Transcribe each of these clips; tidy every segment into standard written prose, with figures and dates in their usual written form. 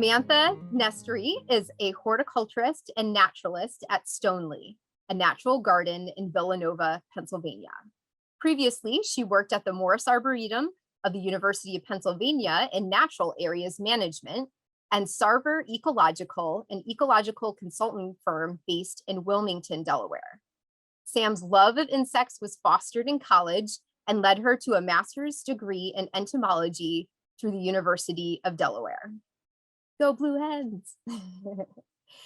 Samantha Nestory is a horticulturist and naturalist at Stoneleigh, a natural garden in Villanova, Pennsylvania. Previously, she worked at the Morris Arboretum of the University of Pennsylvania in natural areas management and Sarver Ecological, an ecological consultant firm based in Wilmington, Delaware. Sam's love of insects was fostered in college and led her to a master's degree in entomology through the University of Delaware. Go Blue Hens!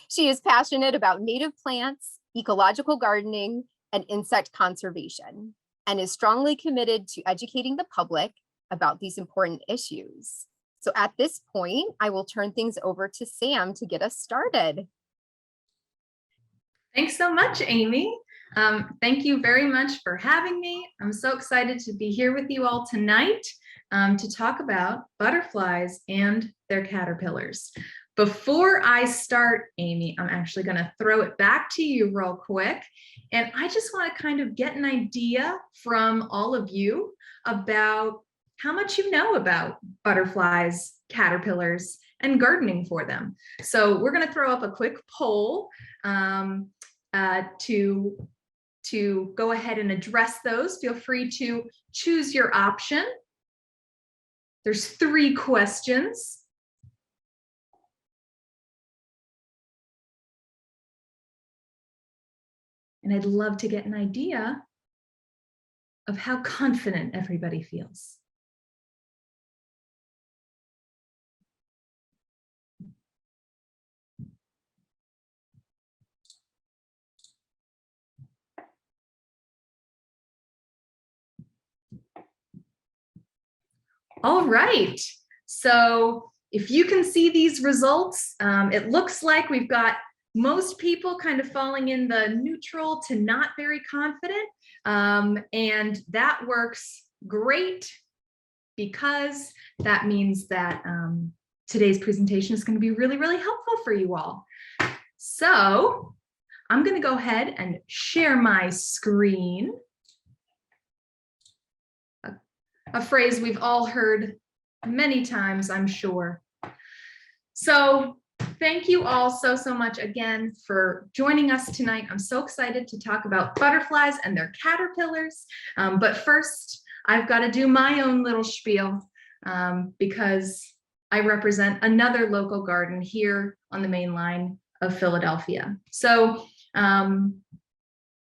She is passionate about native plants, ecological gardening, and insect conservation, and is strongly committed to educating the public about these important issues. So at this point, I will turn things over to Sam to get us started. Thanks so much, Amy. Thank you very much for having me. I'm so excited to be here with you all tonight to talk about butterflies and their caterpillars. Before I start, Amy, I'm actually going to throw it back to you real quick. And I just want to kind of get an idea from all of you about how much you know about butterflies, caterpillars, and gardening for them. So we're going to throw up a quick poll to go ahead and address those. Feel free to choose your option. There's 3 questions. And I'd love to get an idea of how confident everybody feels. All right, so if you can see these results, it looks like we've got most people kind of falling in the neutral to not very confident, and that works great because that means that today's presentation is going to be really, really helpful for you all. So I'm going to go ahead and share my screen. A phrase we've all heard many times, I'm sure. So thank you all so much again for joining us tonight. I'm so excited to talk about butterflies and their caterpillars. But first, I've got to do my own little spiel because I represent another local garden here on the main line of Philadelphia. So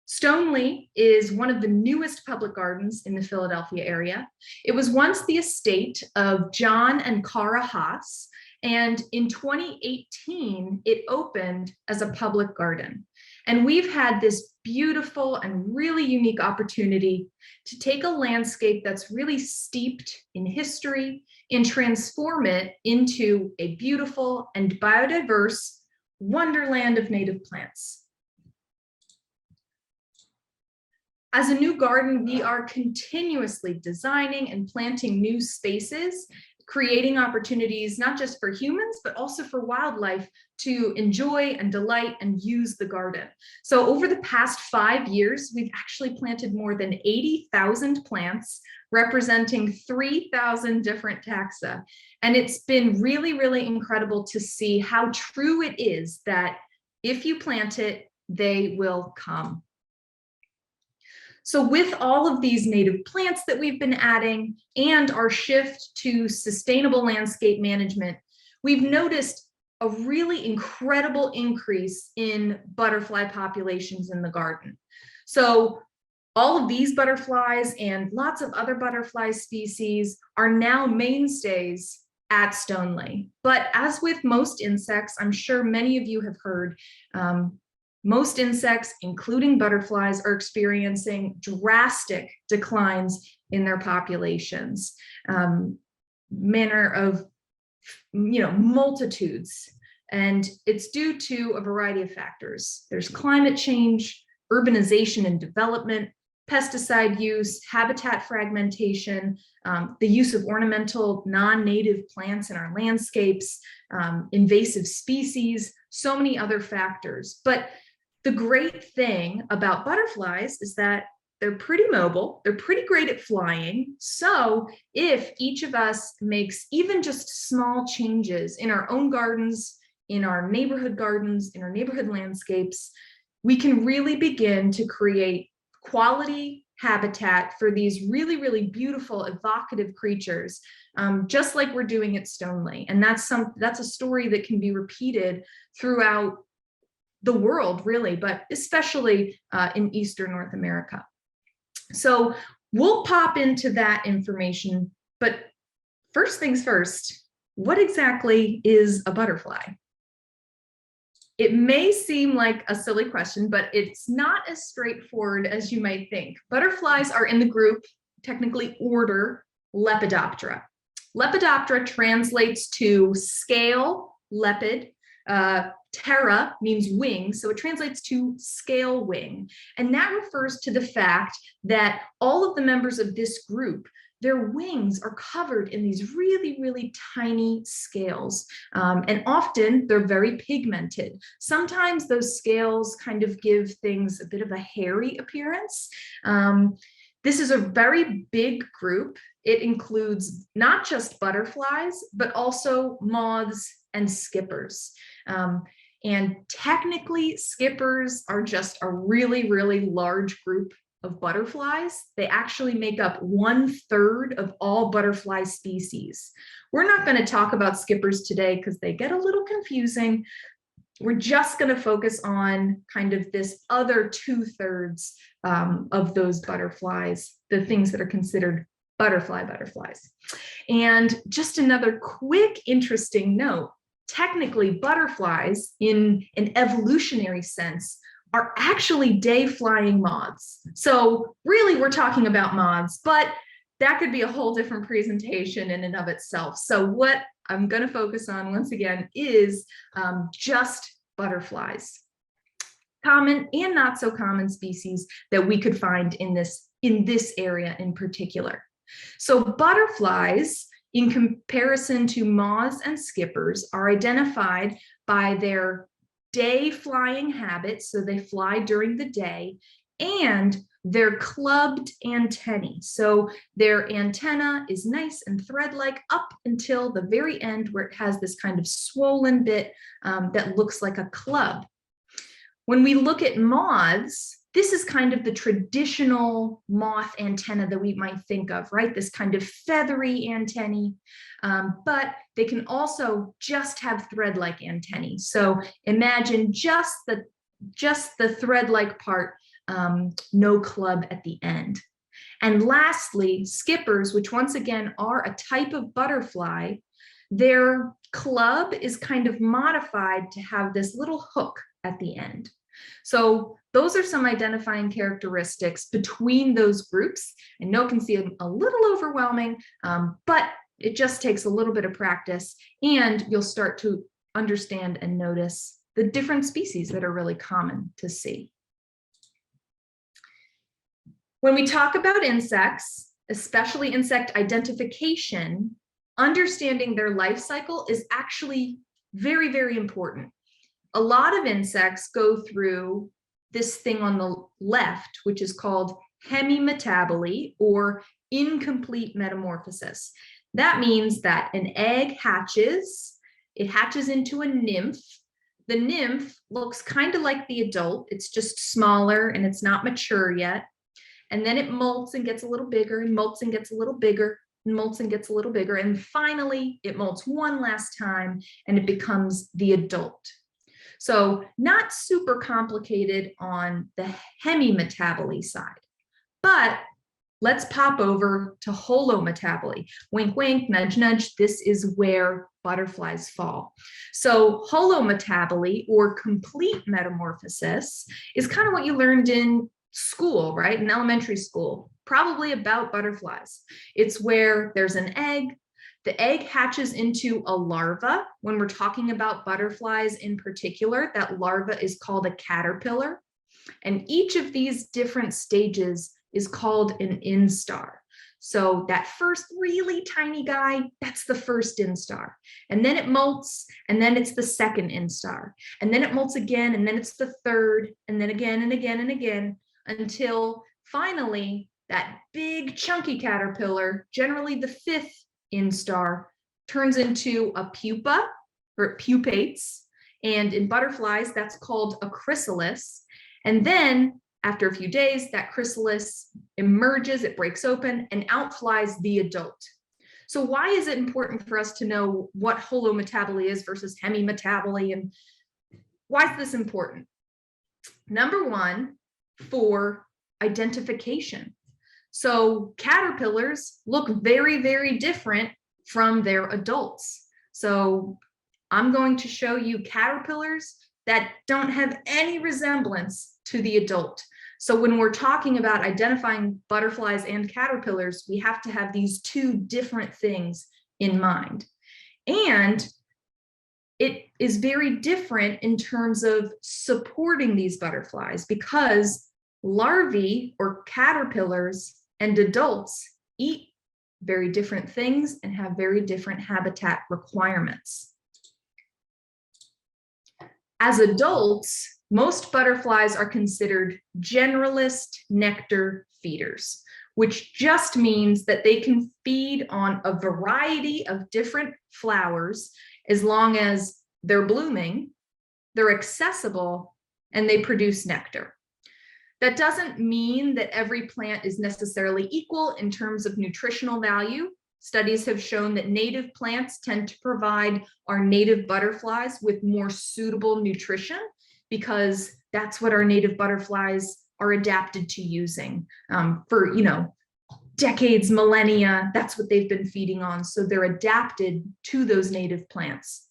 Stoneleigh is one of the newest public gardens in the Philadelphia area. It was once the estate of John and Cara Haas, and in 2018, it opened as a public garden. And we've had this beautiful and really unique opportunity to take a landscape that's really steeped in history and transform it into a beautiful and biodiverse wonderland of native plants. As a new garden, we are continuously designing and planting new spaces, creating opportunities not just for humans, but also for wildlife to enjoy and delight and use the garden. So over the past 5 years, we've actually planted more than 80,000 plants, representing 3,000 different taxa. And it's been really, really incredible to see how true it is that if you plant it, they will come. So with all of these native plants that we've been adding and our shift to sustainable landscape management, we've noticed a really incredible increase in butterfly populations in the garden. So all of these butterflies and lots of other butterfly species are now mainstays at Stoneleigh. But as with most insects, I'm sure many of you have heard, most insects, including butterflies, are experiencing drastic declines in their populations, manner of, multitudes. And it's due to a variety of factors. There's climate change, urbanization and development, pesticide use, habitat fragmentation, the use of ornamental non-native plants in our landscapes, invasive species, so many other factors. But the great thing about butterflies is that they're pretty mobile, they're pretty great at flying. So if each of us makes even just small changes in our own gardens, in our neighborhood gardens, in our neighborhood landscapes, we can really begin to create quality habitat for these really, really beautiful, evocative creatures, just like we're doing at Stoneleigh. And that's a story that can be repeated throughout the world, really, but especially in Eastern North America. So we'll pop into that information, but first things first, what exactly is a butterfly? It may seem like a silly question, but it's not as straightforward as you might think. Butterflies are in the group, technically order, Lepidoptera. Lepidoptera translates to scale, lepid. Ptera means wing, so it translates to scale wing. And that refers to the fact that all of the members of this group, their wings are covered in these really, really tiny scales. And often they're very pigmented. Sometimes those scales kind of give things a bit of a hairy appearance. This is a very big group. It includes not just butterflies, but also moths and skippers. And technically, skippers are just a really, really large group of butterflies. They actually make up 1/3 of all butterfly species. We're not going to talk about skippers today because they get a little confusing. We're just going to focus on kind of this other 2/3 of those butterflies, the things that are considered butterflies. And just another quick, interesting note, technically butterflies in an evolutionary sense are actually day-flying moths. So really we're talking about moths, but that could be a whole different presentation in and of itself. So what I'm going to focus on once again is just butterflies. Common and not so common species that we could find in this area in particular. So butterflies, in comparison to moths and skippers, are identified by their day flying habits, so they fly during the day, and their clubbed antennae. So their antenna is nice and thread-like up until the very end, where it has this kind of swollen bit that looks like a club. When we look at moths, this is kind of the traditional moth antenna that we might think of, right? This kind of feathery antennae, but they can also just have thread-like antennae. So imagine just the thread-like part, no club at the end. And lastly, skippers, which once again are a type of butterfly, their club is kind of modified to have this little hook at the end. So those are some identifying characteristics between those groups. I know it can seem a little overwhelming, but it just takes a little bit of practice, and you'll start to understand and notice the different species that are really common to see. When we talk about insects, especially insect identification, understanding their life cycle is actually very, very important. A lot of insects go through this thing on the left, which is called hemimetaboly, or incomplete metamorphosis. That means that an egg hatches, it hatches into a nymph. The nymph looks kind of like the adult, it's just smaller and it's not mature yet. And then it molts and gets a little bigger, and molts and gets a little bigger, and molts and gets a little bigger. And finally, it molts one last time and it becomes the adult. So not super complicated on the hemimetaboly side, but let's pop over to holometaboly. Wink, wink, nudge, nudge. This is where butterflies fall. So holometaboly, or complete metamorphosis, is kind of what you learned in school, right? In elementary school, probably about butterflies. It's where there's an egg. The egg hatches into a larva. When we're talking about butterflies in particular, that larva is called a caterpillar. And each of these different stages is called an instar. So that first really tiny guy, that's the first instar. And then it molts, and then it's the second instar. And then it molts again, and then it's the third, and then again and again and again, until finally, that big chunky caterpillar, generally the fifth instar, turns into a pupa, or pupates. And in butterflies, that's called a chrysalis. And then after a few days, that chrysalis emerges, it breaks open, and out flies the adult. So why is it important for us to know what holometaboly is versus hemimetaboly? And why is this important? Number one, for identification. So caterpillars look very, very different from their adults. So I'm going to show you caterpillars that don't have any resemblance to the adult. So when we're talking about identifying butterflies and caterpillars, we have to have these two different things in mind. And it is very different in terms of supporting these butterflies, because larvae or caterpillars and adults eat very different things and have very different habitat requirements. As adults, most butterflies are considered generalist nectar feeders, which just means that they can feed on a variety of different flowers as long as they're blooming, they're accessible, and they produce nectar. That doesn't mean that every plant is necessarily equal in terms of nutritional value. Studies have shown that native plants tend to provide our native butterflies with more suitable nutrition, because that's what our native butterflies are adapted to using for, decades, millennia. That's what they've been feeding on. So they're adapted to those native plants.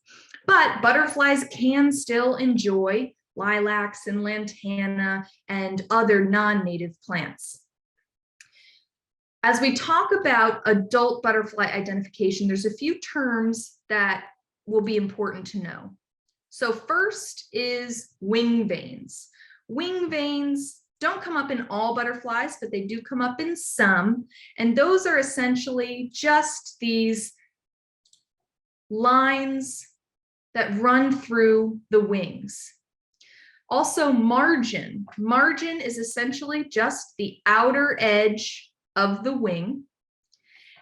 But butterflies can still enjoy lilacs and lantana and other non-native plants. As we talk about adult butterfly identification, there's a few terms that will be important to know. So first is wing veins. Wing veins don't come up in all butterflies, but they do come up in some. And those are essentially just these lines that run through the wings. Also, margin. Margin is essentially just the outer edge of the wing.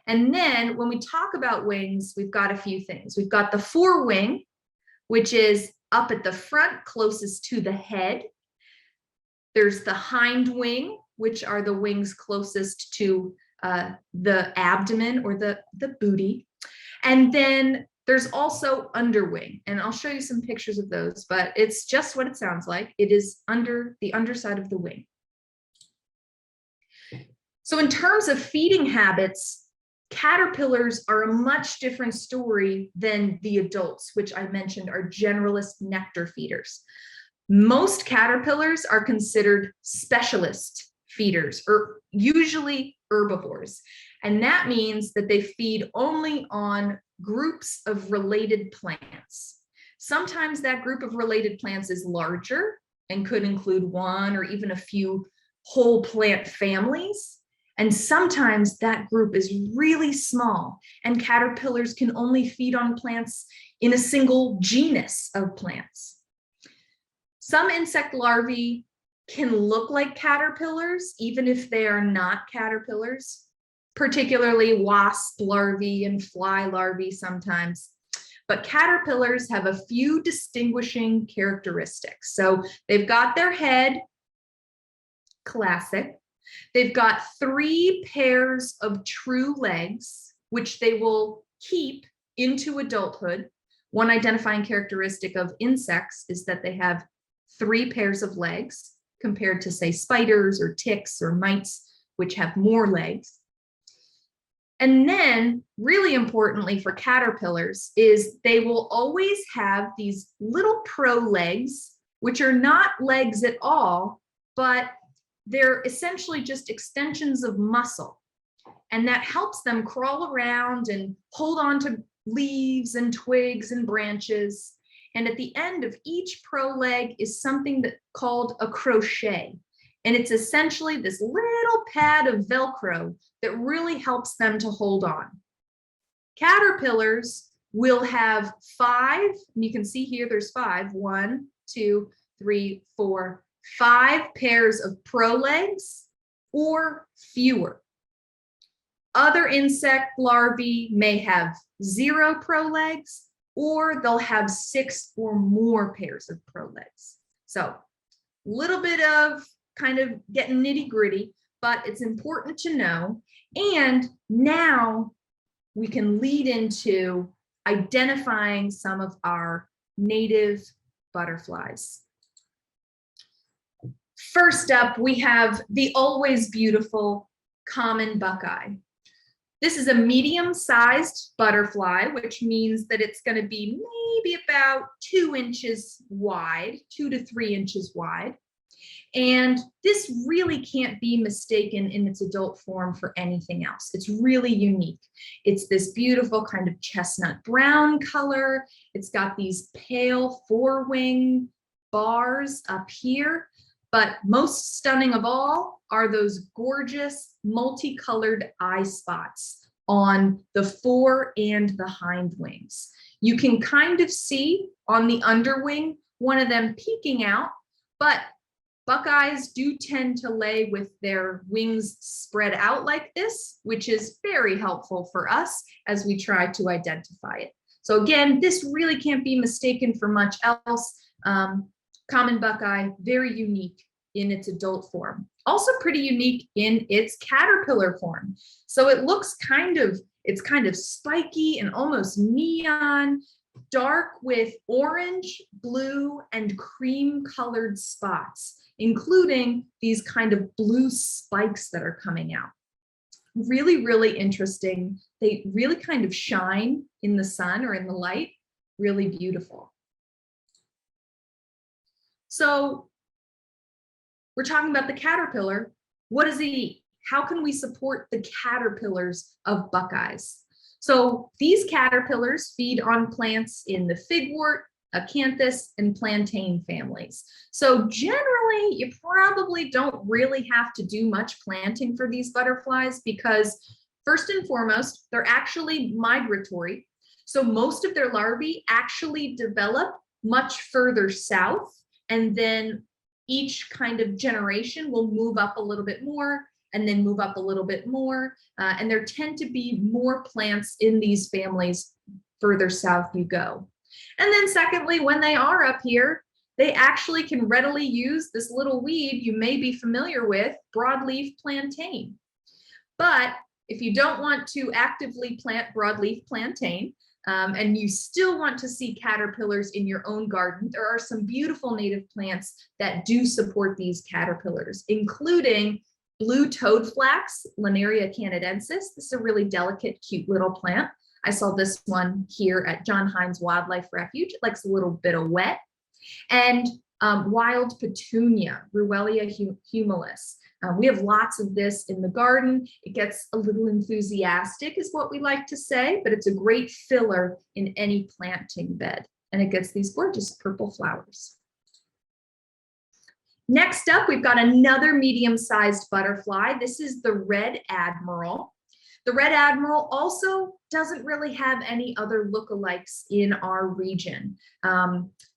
And then when we talk about wings, we've got a few things. We've got the forewing, which is up at the front, closest to the head. There's the hind wing, which are the wings closest to the abdomen or the booty. And then there's also underwing, and I'll show you some pictures of those, but it's just what it sounds like. It is under the underside of the wing. So in terms of feeding habits, caterpillars are a much different story than the adults, which I mentioned are generalist nectar feeders. Most caterpillars are considered specialist feeders, or usually herbivores. And that means that they feed only on groups of related plants. Sometimes that group of related plants is larger and could include one or even a few whole plant families. And sometimes that group is really small, and caterpillars can only feed on plants in a single genus of plants. Some insect larvae can look like caterpillars, even if they are not caterpillars, particularly wasp larvae and fly larvae sometimes. But caterpillars have a few distinguishing characteristics. So they've got their head, classic. They've got 3 pairs of true legs, which they will keep into adulthood. One identifying characteristic of insects is that they have 3 pairs of legs compared to, say, spiders or ticks or mites, which have more legs. And then, really importantly for caterpillars, is they will always have these little prolegs, which are not legs at all, but they're essentially just extensions of muscle. And that helps them crawl around and hold on to leaves and twigs and branches. And at the end of each proleg is something called a crochet. And it's essentially this little pad of Velcro that really helps them to hold on. Caterpillars will have 5, and you can see here there's 5, 1, 2, 3, 4, 5 pairs of prolegs or fewer. Other insect larvae may have 0 prolegs, or they'll have 6 or more pairs of prolegs. So a little bit of kind of getting nitty gritty, but it's important to know. And now we can lead into identifying some of our native butterflies. First up, we have the always beautiful common buckeye. This is a medium-sized butterfly, which means that it's going to be maybe about 2 inches wide, 2 to 3 inches wide. And this really can't be mistaken in its adult form for anything else. It's really unique. It's this beautiful kind of chestnut brown color. It's got these pale forewing bars up here. But most stunning of all are those gorgeous multicolored eye spots on the fore and the hind wings. You can kind of see on the underwing one of them peeking out, but buckeyes do tend to lay with their wings spread out like this, which is very helpful for us as we try to identify it. So again, this really can't be mistaken for much else. Common buckeye, very unique in its adult form. Also pretty unique in its caterpillar form. So it looks it's kind of spiky and almost neon, dark with orange, blue, and cream colored spots, including these kind of blue spikes that are coming out. Really, really interesting. They really kind of shine in the sun or in the light. Really beautiful. So we're talking about the caterpillar. What does it eat? How can we support the caterpillars of buckeyes? So these caterpillars feed on plants in the figwort, acanthus, and plantain families. So generally, you probably don't really have to do much planting for these butterflies because first and foremost, they're actually migratory. So most of their larvae actually develop much further south, and then each kind of generation will move up a little bit more and then move up a little bit more. And there tend to be more plants in these families further south you go. And then secondly, when they are up here, they actually can readily use this little weed you may be familiar with, broadleaf plantain. But if you don't want to actively plant broadleaf plantain, and you still want to see caterpillars in your own garden, there are some beautiful native plants that do support these caterpillars, including blue toadflax, Linaria canadensis. This is a really delicate, cute little plant. I saw this one here at John Hines Wildlife Refuge. It likes a little bit of wet. And wild petunia, Ruellia humilis. We have lots of this in the garden. It gets a little enthusiastic is what we like to say, but it's a great filler in any planting bed. And it gets these gorgeous purple flowers. Next up, we've got another medium-sized butterfly. This is the red admiral. The red admiral also doesn't really have any other lookalikes in our region.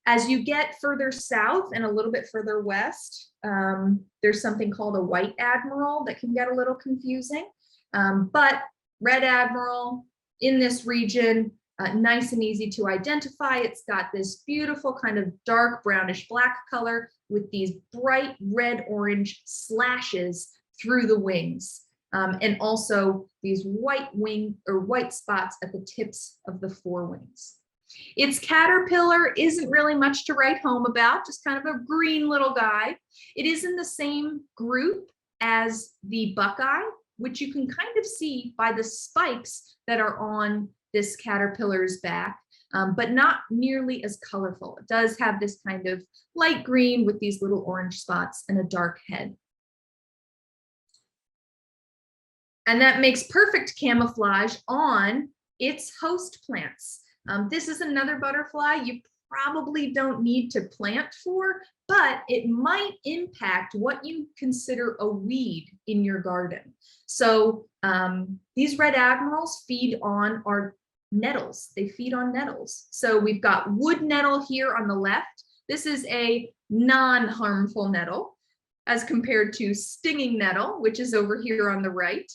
As you get further south and a little bit further west, there's something called a white admiral that can get a little confusing. But red admiral in this region, nice and easy to identify. It's got this beautiful kind of dark brownish black color with these bright red-orange slashes through the wings. And also these white spots at the tips of the forewings. Its caterpillar isn't really much to write home about, just kind of a green little guy. It is in the same group as the buckeye, which you can kind of see by the spikes that are on this caterpillar's back, but not nearly as colorful. It does have this kind of light green with these little orange spots and a dark head. And that makes perfect camouflage on its host plants. This is another butterfly you probably don't need to plant for, but it might impact what you consider a weed in your garden. So these red admirals feed on our nettles. They feed on nettles. So we've got wood nettle here on the left. This is a non-harmful nettle. as compared to stinging nettle, which is over here on the right.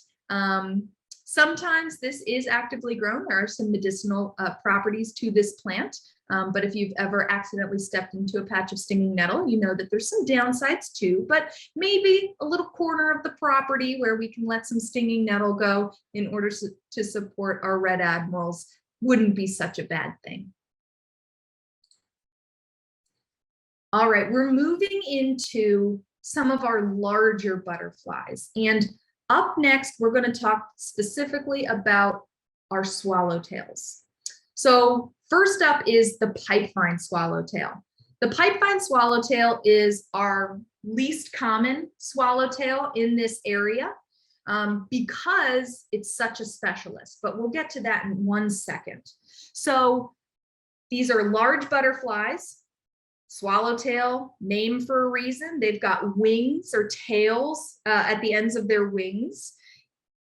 Sometimes this is actively grown. There are some medicinal properties to this plant. But if you've ever accidentally stepped into a patch of stinging nettle, you know that there's some downsides too, but maybe a little corner of the property where we can let some stinging nettle go in order to support our red admirals wouldn't be such a bad thing. All right, we're moving into some of our larger butterflies. And up next, we're going to talk specifically about our swallowtails. So first up is the Pipevine Swallowtail. The Pipevine Swallowtail is our least common swallowtail in this area because it's such a specialist, but we'll get to that in 1 second. So these are large butterflies. Swallowtail, name for a reason. They've got wings or tails at the ends of their wings.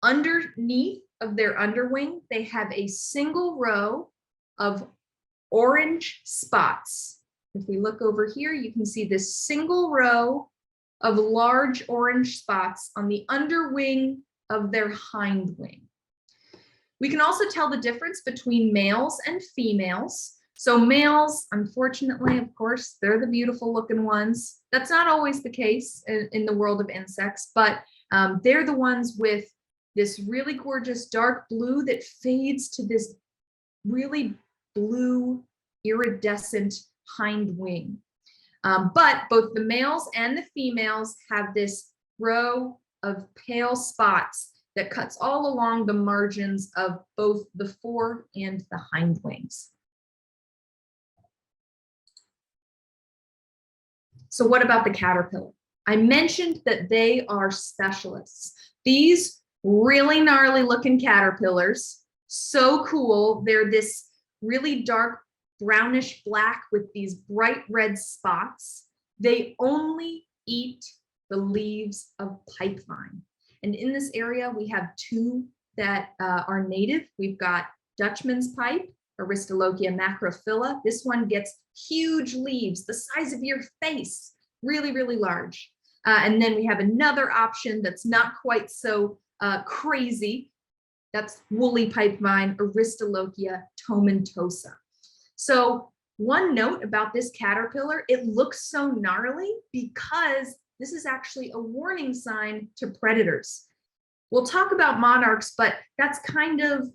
Underneath of their underwing, they have a single row of orange spots. If we look over here, you can see this single row of large orange spots on the underwing of their hind wing. We can also tell the difference between males and females. So males, unfortunately, of course, they're the beautiful looking ones. That's not always the case in the world of insects, but they're the ones with this really gorgeous dark blue that fades to this really blue iridescent hind wing. But both the males and the females have this row of pale spots that cuts all along the margins of both the fore and the hind wings. So what about the caterpillar? I mentioned that they are specialists. These really gnarly looking caterpillars, so cool. They're this really dark brownish black with these bright red spots. They only eat the leaves of pipevine. And in this area, we have two that are native. We've got Dutchman's pipe, Aristolochia macrophylla. This one gets huge leaves, the size of your face, really, really large. And then we have another option that's not quite so crazy. That's woolly pipevine, Aristolochia tomentosa. So one note about this caterpillar, it looks so gnarly because this is actually a warning sign to predators. We'll talk about monarchs, but that's kind of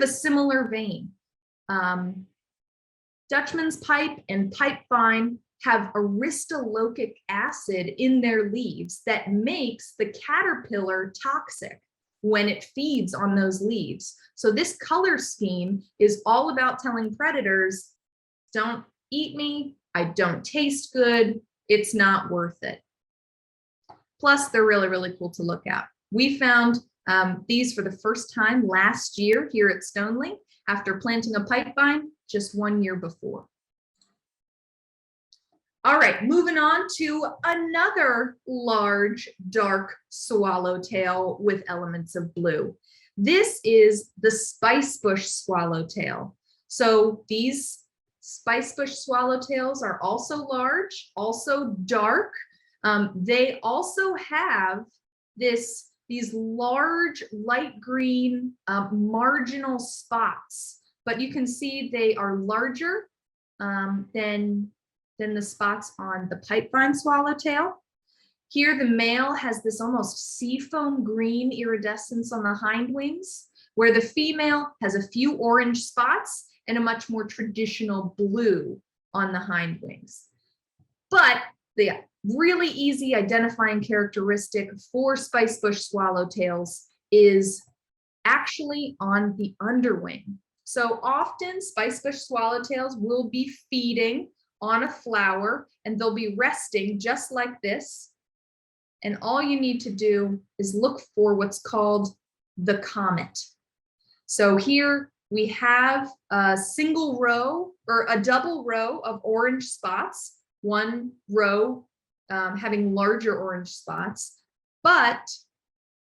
a similar vein. Dutchman's pipe and pipevine have aristolochic acid in their leaves that makes the caterpillar toxic when it feeds on those leaves. So this color scheme is all about telling predators, don't eat me, I don't taste good, it's not worth it. Plus, they're really, really cool to look at. We found these for the first time last year here at Stoneleigh after planting a pipevine just 1 year before. All right, moving on to another large, dark swallowtail with elements of blue. This is the spicebush swallowtail. So these spicebush swallowtails are also large, also dark. They also have these large light green marginal spots, but you can see they are larger than the spots on the pipevine swallowtail. Here, the male has this almost seafoam green iridescence on the hind wings, where the female has a few orange spots and a much more traditional blue on the hind wings. But the really easy identifying characteristic for spicebush swallowtails is actually on the underwing. So often spicebush swallowtails will be feeding on a flower and they'll be resting just like this. And all you need to do is look for what's called the comet. So here we have a single row or a double row of orange spots, one row having larger orange spots, but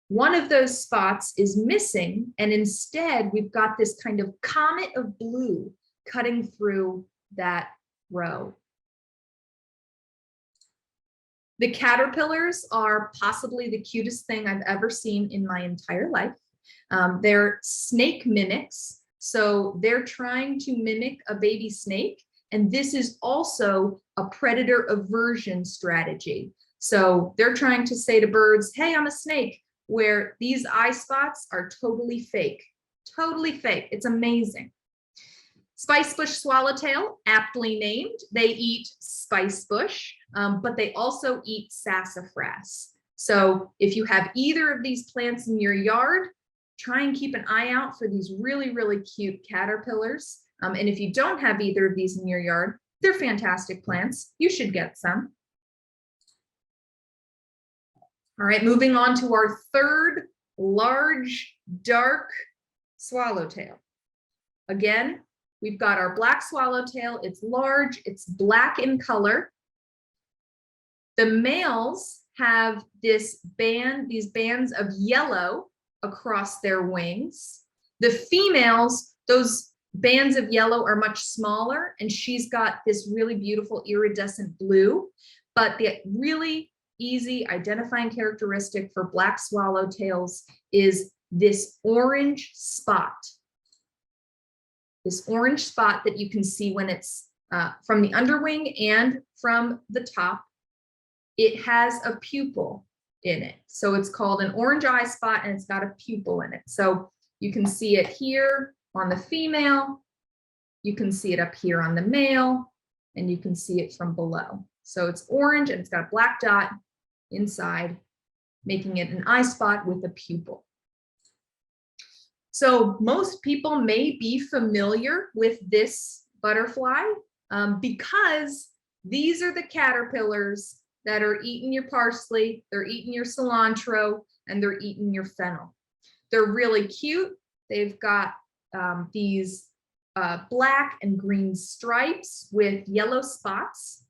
one of those spots is missing, and instead we've got this kind of comet of blue cutting through that row. The caterpillars are possibly the cutest thing I've ever seen in my entire life. They're snake mimics. So they're trying to mimic a baby snake. And this is also a predator aversion strategy. So they're trying to say to birds, hey, I'm a snake, where these eye spots are totally fake. Totally fake. It's amazing. Spicebush swallowtail, aptly named. They eat spicebush, but they also eat sassafras. So if you have either of these plants in your yard, try and keep an eye out for these really, really cute caterpillars. And if you don't have either of these in your yard, they're fantastic plants. You should get some. All right, moving on to our third large, dark swallowtail. Again, we've got our black swallowtail. It's large, it's black in color. The males have these bands of yellow across their wings. The females, those bands of yellow are much smaller, and she's got this really beautiful iridescent blue. But the really easy identifying characteristic for black swallowtails is this orange spot. This orange spot that you can see when it's from the underwing and from the top. It has a pupil in it. So it's called an orange eye spot, and it's got a pupil in it. So you can see it here on the female, you can see it up here on the male, and you can see it from below. So it's orange and it's got a black dot inside, making it an eye spot with a pupil. So most people may be familiar with this butterfly because these are the caterpillars that are eating your parsley, they're eating your cilantro, and they're eating your fennel. They're really cute. They've got these black and green stripes with yellow spots.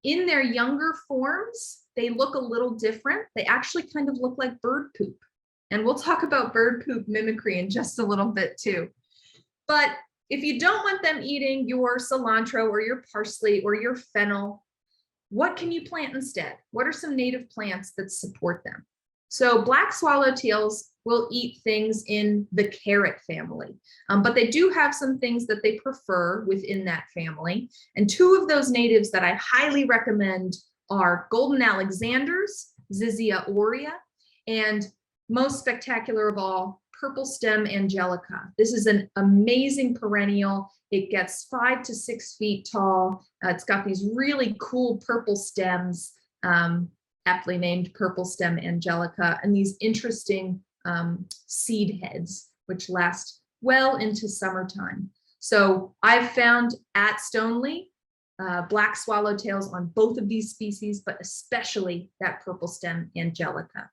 In their younger forms, they look a little different. They actually kind of look like bird poop. And we'll talk about bird poop mimicry in just a little bit too. But if you don't want them eating your cilantro or your parsley or your fennel, what can you plant instead? What are some native plants that support them? So black swallowtails will eat things in the carrot family, but they do have some things that they prefer within that family. And two of those natives that I highly recommend are golden alexanders, Zizia aurea, and most spectacular of all, purple stem angelica. This is an amazing perennial. It gets 5 to 6 feet tall. It's got these really cool purple stems, aptly named purple stem angelica, and these interesting seed heads, which last well into summertime. So I've found at Stoneleigh black swallowtails on both of these species, but especially that purple stem angelica.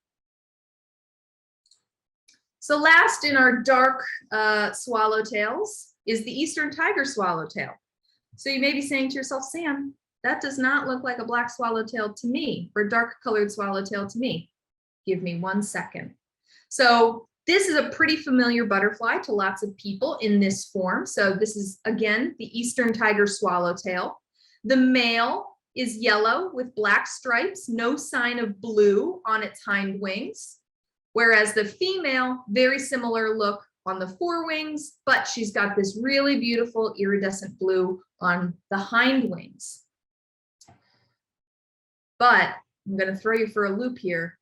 So last in our dark swallowtails is the eastern tiger swallowtail. So you may be saying to yourself, Sam, that does not look like a black swallowtail to me, or a dark colored swallowtail to me. Give me 1 second. So this is a pretty familiar butterfly to lots of people in this form. So this is, again, the eastern tiger swallowtail. The male is yellow with black stripes, no sign of blue on its hind wings. Whereas the female, very similar look on the forewings, but she's got this really beautiful iridescent blue on the hind wings. But I'm going to throw you for a loop here.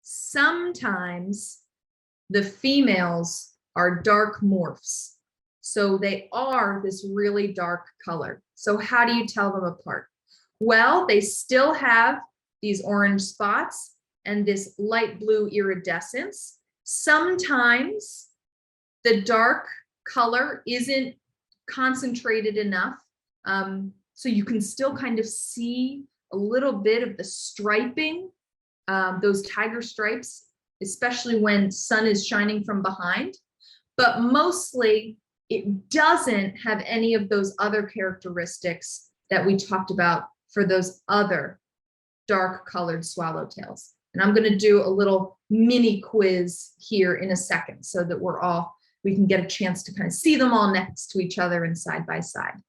Sometimes the females are dark morphs. So they are this really dark color. So how do you tell them apart? Well, they still have these orange spots and this light blue iridescence. Sometimes the dark color isn't concentrated enough. So you can still kind of see a little bit of the striping, those tiger stripes, especially when sun is shining from behind. But mostly it doesn't have any of those other characteristics that we talked about for those other dark colored swallowtails. And I'm going to do a little mini quiz here in a second so that we can get a chance to kind of see them all next to each other and side by side.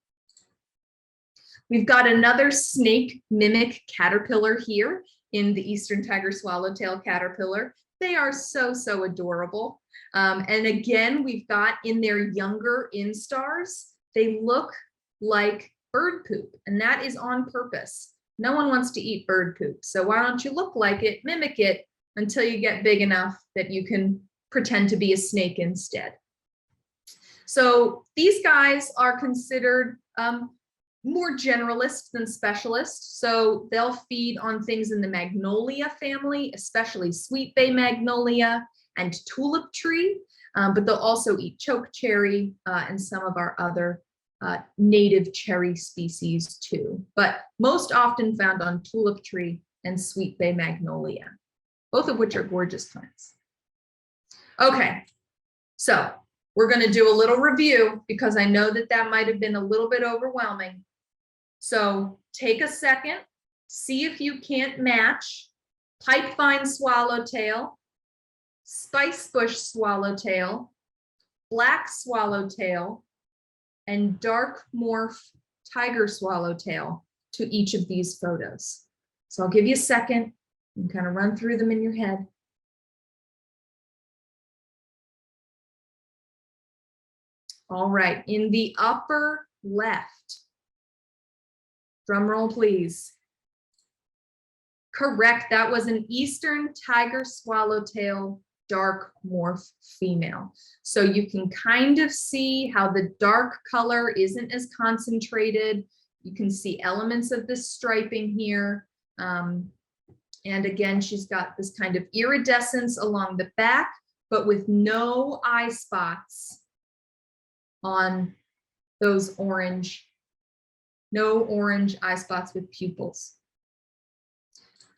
We've got another snake mimic caterpillar here. in the eastern tiger swallowtail caterpillar. They are so, so adorable. And again, we've got in their younger instars, they look like bird poop, and that is on purpose. No one wants to eat bird poop. So why don't you look like it, mimic it until you get big enough that you can pretend to be a snake instead. So these guys are considered more generalist than specialist. So they'll feed on things in the magnolia family, especially sweet bay magnolia and tulip tree, but they'll also eat chokecherry and some of our other native cherry species too, but most often found on tulip tree and sweet bay magnolia, both of which are gorgeous plants. Okay, so we're going to do a little review because I know that that might have been a little bit overwhelming. So take a second, see if you can't match pipevine swallowtail, spicebush swallowtail, black swallowtail, and dark morph tiger swallowtail to each of these photos. So I'll give you a second and kind of run through them in your head. All right, in the upper left, drum roll please. Correct, that was an eastern tiger swallowtail dark morph female. So you can kind of see how the dark color isn't as concentrated. You can see elements of this striping here. And again, she's got this kind of iridescence along the back, but with no eye spots on those orange, no orange eye spots with pupils.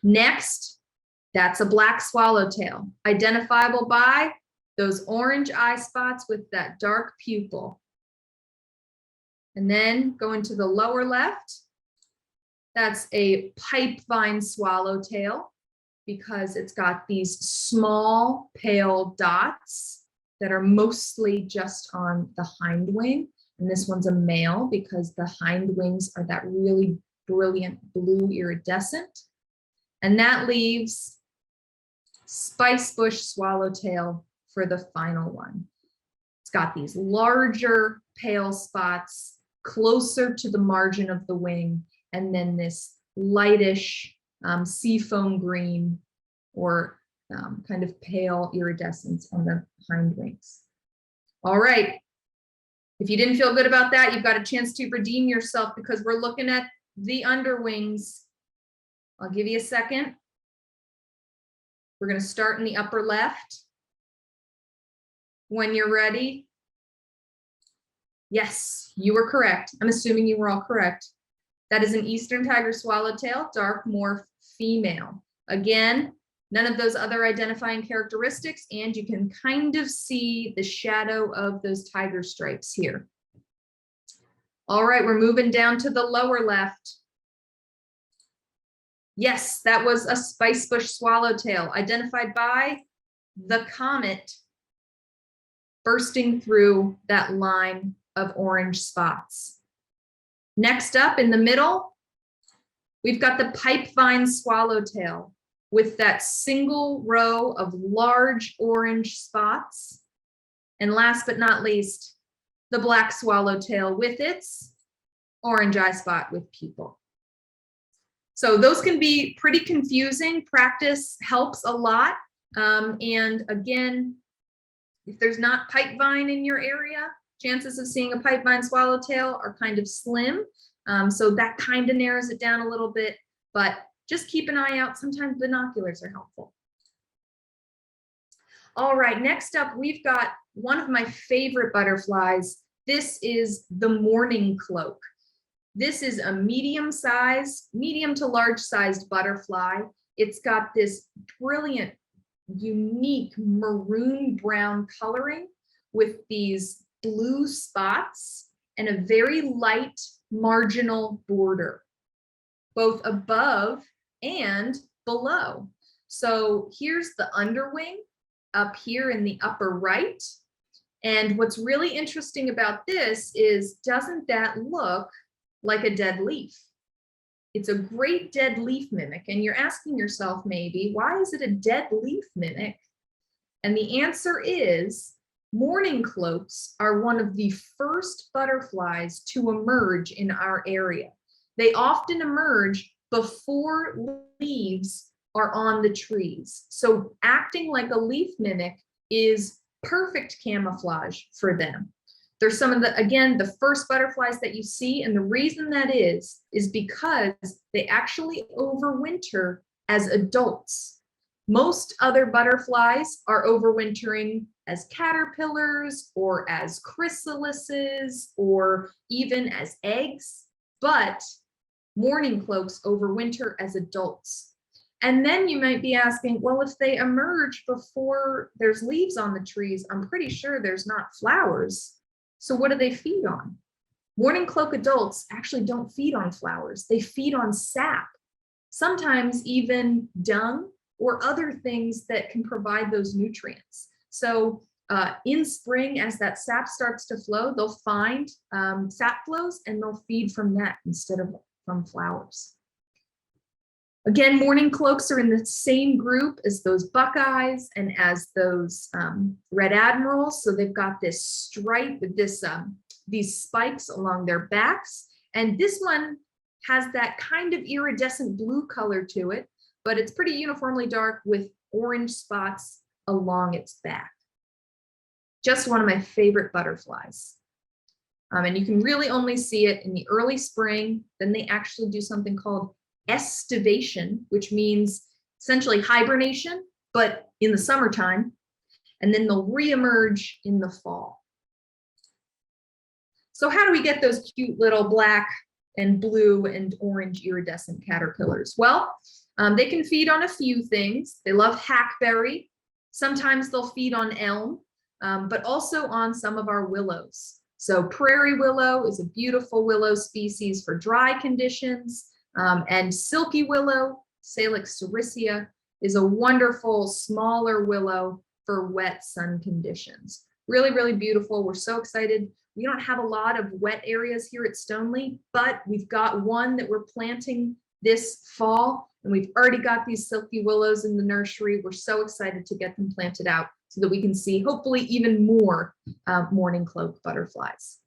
Next, that's a black swallowtail, identifiable by those orange eye spots with that dark pupil. And then going to the lower left, that's a pipevine swallowtail because it's got these small pale dots that are mostly just on the hind wing. And this one's a male because the hind wings are that really brilliant blue iridescent. And that leaves spicebush swallowtail for the final one. It's got these larger pale spots closer to the margin of the wing, and then this lightish seafoam green or kind of pale iridescence on the hind wings. All right, if you didn't feel good about that, you've got a chance to redeem yourself because we're looking at the underwings. I'll give you a second. We're going to start in the upper left. When you're ready. Yes, you were correct. I'm assuming you were all correct. That is an eastern tiger swallowtail, dark morph female. Again, none of those other identifying characteristics, and you can kind of see the shadow of those tiger stripes here. All right, we're moving down to the lower left. Yes, that was a spicebush swallowtail, identified by the comet bursting through that line of orange spots. Next up in the middle, we've got the pipevine swallowtail with that single row of large orange spots. And last but not least, the black swallowtail with its orange eye spot with pupil. So those can be pretty confusing. Practice helps a lot. And again, if there's not pipevine in your area, chances of seeing a pipevine swallowtail are kind of slim. So that kind of narrows it down a little bit, but just keep an eye out. Sometimes binoculars are helpful. All right, next up, we've got one of my favorite butterflies. This is the mourning cloak. This is a medium to large sized butterfly. It's got this brilliant, unique maroon brown coloring with these blue spots and a very light marginal border, both above and below. So here's the underwing up here in the upper right. And what's really interesting about this is, doesn't that look like a dead leaf? It's a great dead leaf mimic. And you're asking yourself maybe, why is it a dead leaf mimic? And the answer is mourning cloaks are one of the first butterflies to emerge in our area. They often emerge before leaves are on the trees. So acting like a leaf mimic is perfect camouflage for them. They're some of the, again, the first butterflies that you see. And the reason that is because they actually overwinter as adults. Most other butterflies are overwintering as caterpillars or as chrysalises or even as eggs, but mourning cloaks overwinter as adults. And then you might be asking, well, if they emerge before there's leaves on the trees, I'm pretty sure there's not flowers. So what do they feed on? Mourning cloak adults actually don't feed on flowers. They feed on sap, sometimes even dung or other things that can provide those nutrients. So in spring, as that sap starts to flow, they'll find sap flows and they'll feed from that instead of from flowers. Again, mourning cloaks are in the same group as those buckeyes and as those red admirals. So they've got this stripe, these spikes along their backs. And this one has that kind of iridescent blue color to it, but it's pretty uniformly dark with orange spots along its back. Just one of my favorite butterflies. And you can really only see it in the early spring. Then they actually do something called estivation, which means essentially hibernation, but in the summertime. And then they'll reemerge in the fall. So how do we get those cute little black and blue and orange iridescent caterpillars? Well, they can feed on a few things. They love hackberry. Sometimes they'll feed on elm, but also on some of our willows. So prairie willow is a beautiful willow species for dry conditions. And silky willow, Salix sericea, is a wonderful smaller willow for wet sun conditions. Really, really beautiful. We're so excited. We don't have a lot of wet areas here at Stoneleigh, but we've got one that we're planting this fall, and we've already got these silky willows in the nursery. We're so excited to get them planted out so that we can see hopefully even more mourning cloak butterflies.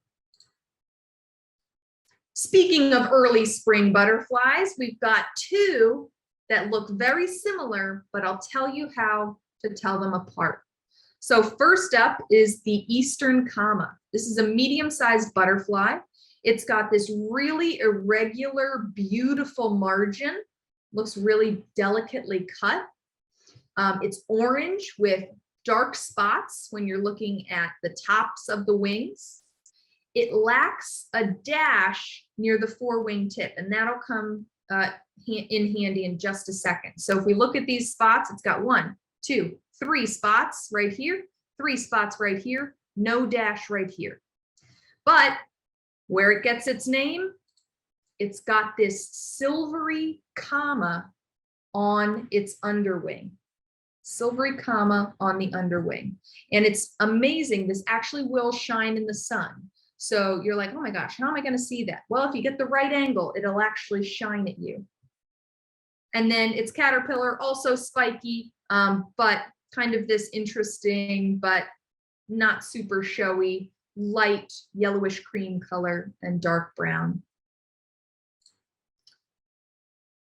Speaking of early spring butterflies, we've got two that look very similar, but I'll tell you how to tell them apart. So first up is the eastern comma. This is a medium-sized butterfly. It's got this really irregular, beautiful margin. Looks really delicately cut. It's orange with dark spots when you're looking at the tops of the wings. It lacks a dash near the forewing tip, and that'll come in handy in just a second. So if we look at these spots, it's got 1, 2, 3 spots right here, 3 spots right here, no dash right here. But where it gets its name, it's got this silvery comma on its underwing. Silvery comma on the underwing. And it's amazing. This actually will shine in the sun. So you're like, oh my gosh, how am I going to see that? Well, if you get the right angle, it'll actually shine at you. And then its caterpillar, also spiky, but kind of this interesting, but not super showy, light yellowish cream color and dark brown.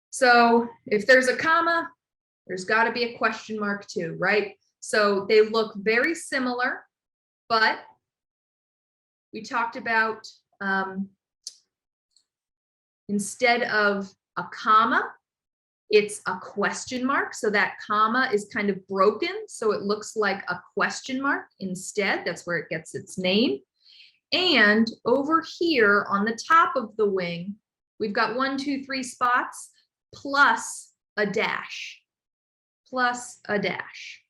So if there's a comma, there's got to be a question mark too, right? So they look very similar, but we talked about instead of a comma, it's a question mark. So that comma is kind of broken. So it looks like a question mark instead. That's where it gets its name. And over here on the top of the wing, we've got 1, 2, 3 spots plus a dash, plus a dash.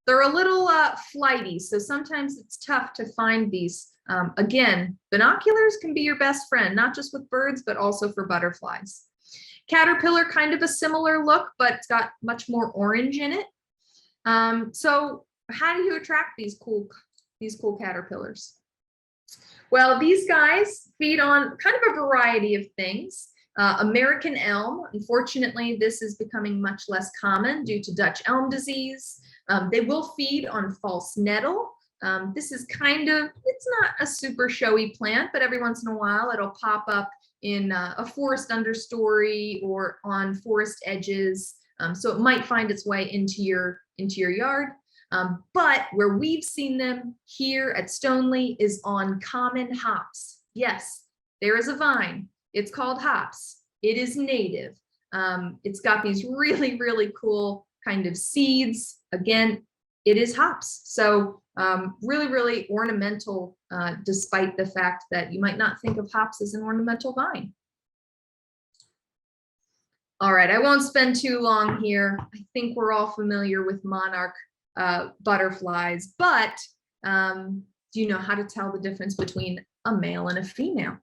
They're a little flighty, so sometimes it's tough to find these. Again, binoculars can be your best friend, not just with birds, but also for butterflies. Caterpillar, kind of a similar look, but it's got much more orange in it. So how do you attract these cool caterpillars? Well, these guys feed on kind of a variety of things. American elm, unfortunately, this is becoming much less common due to Dutch elm disease. They will feed on false nettle. This is it's not a super showy plant, but every once in a while it'll pop up in a forest understory or on forest edges. So it might find its way into your yard. But where we've seen them here at Stoneleigh is on common hops. Yes, there is a vine. It's called hops. It is native. It's got these really, really cool kind of seeds. Again, it is hops. So really, really ornamental, despite the fact that you might not think of hops as an ornamental vine. All right, I won't spend too long here. I think we're all familiar with monarch butterflies, but do you know how to tell the difference between a male and a female?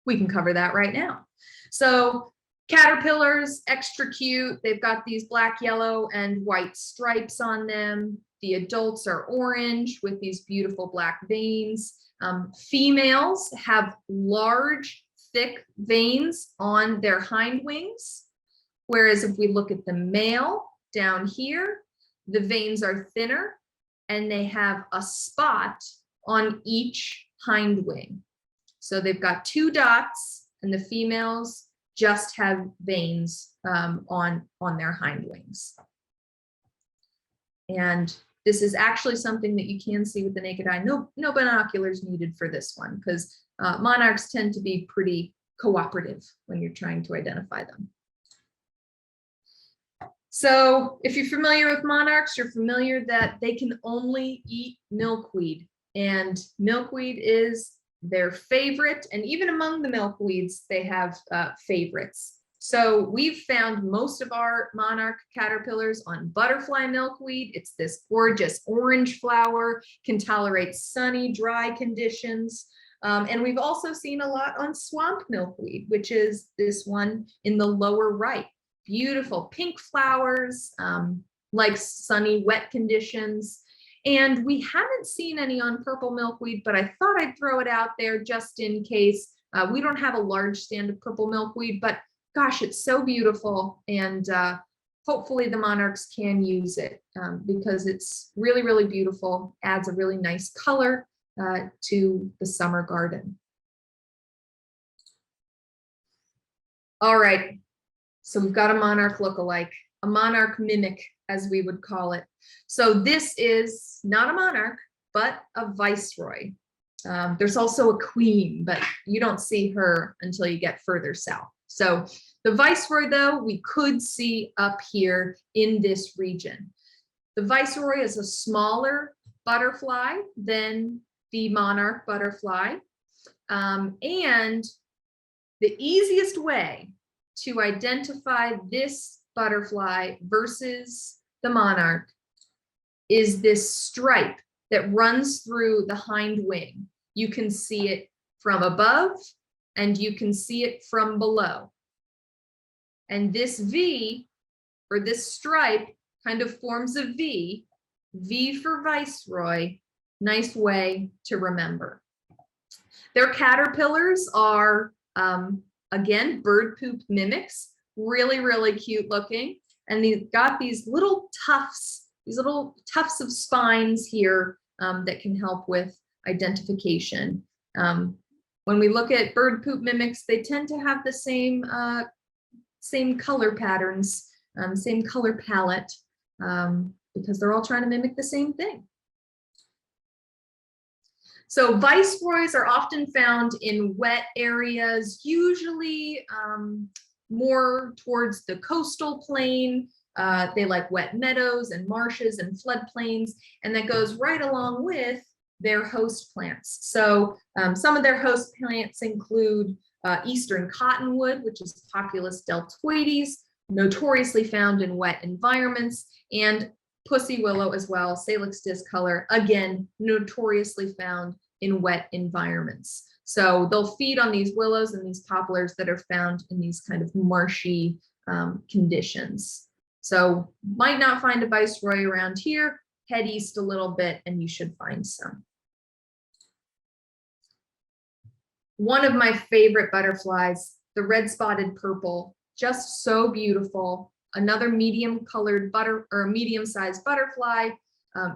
We can cover that right now. So caterpillars, extra cute. They've got these black, yellow, and white stripes on them. The adults are orange with these beautiful black veins. Females have large, thick veins on their hind wings. Whereas if we look at the male down here, the veins are thinner and they have a spot on each hind wing. So they've got 2 dots and the females just have veins on their hind wings. And this is actually something that you can see with the naked eye. No binoculars needed for this one because monarchs tend to be pretty cooperative when you're trying to identify them. So if you're familiar with monarchs, you're familiar that they can only eat milkweed, and milkweed is their favorite. And even among the milkweeds, they have favorites. So we've found most of our monarch caterpillars on butterfly milkweed. It's this gorgeous orange flower, can tolerate sunny, dry conditions. And we've also seen a lot on swamp milkweed, which is this one in the lower right. Beautiful pink flowers, like sunny, wet conditions. And we haven't seen any on purple milkweed, but I thought I'd throw it out there just in case. We don't have a large stand of purple milkweed, but gosh, it's so beautiful. And hopefully the monarchs can use it because it's really, really beautiful, adds a really nice color to the summer garden. All right, so we've got a monarch lookalike, a monarch mimic, as we would call it. So this is not a monarch, but a viceroy. There's also a queen, but you don't see her until you get further south. So the viceroy, though, we could see up here in this region. The viceroy is a smaller butterfly than the monarch butterfly. And the easiest way to identify this butterfly versus the monarch is this stripe that runs through the hind wing. You can see it from above and you can see it from below. And this V, or this stripe, kind of forms a V. V for viceroy, nice way to remember. Their caterpillars are, again, bird poop mimics, really, really cute looking. And they've got these little tufts of spines here that can help with identification. When we look at bird poop mimics, they tend to have the same color patterns, same color palette, because they're all trying to mimic the same thing. So viceroys are often found in wet areas, usually more towards the coastal plain. They like wet meadows and marshes and floodplains, and that goes right along with their host plants. So some of their host plants include eastern cottonwood, which is Populus deltoides, notoriously found in wet environments, and pussy willow as well, Salix discolor, again, notoriously found in wet environments. So they'll feed on these willows and these poplars that are found in these kind of marshy conditions. So might not find a viceroy around here, head east a little bit and you should find some. One of my favorite butterflies the red spotted purple, just so beautiful. Another medium colored medium sized butterfly.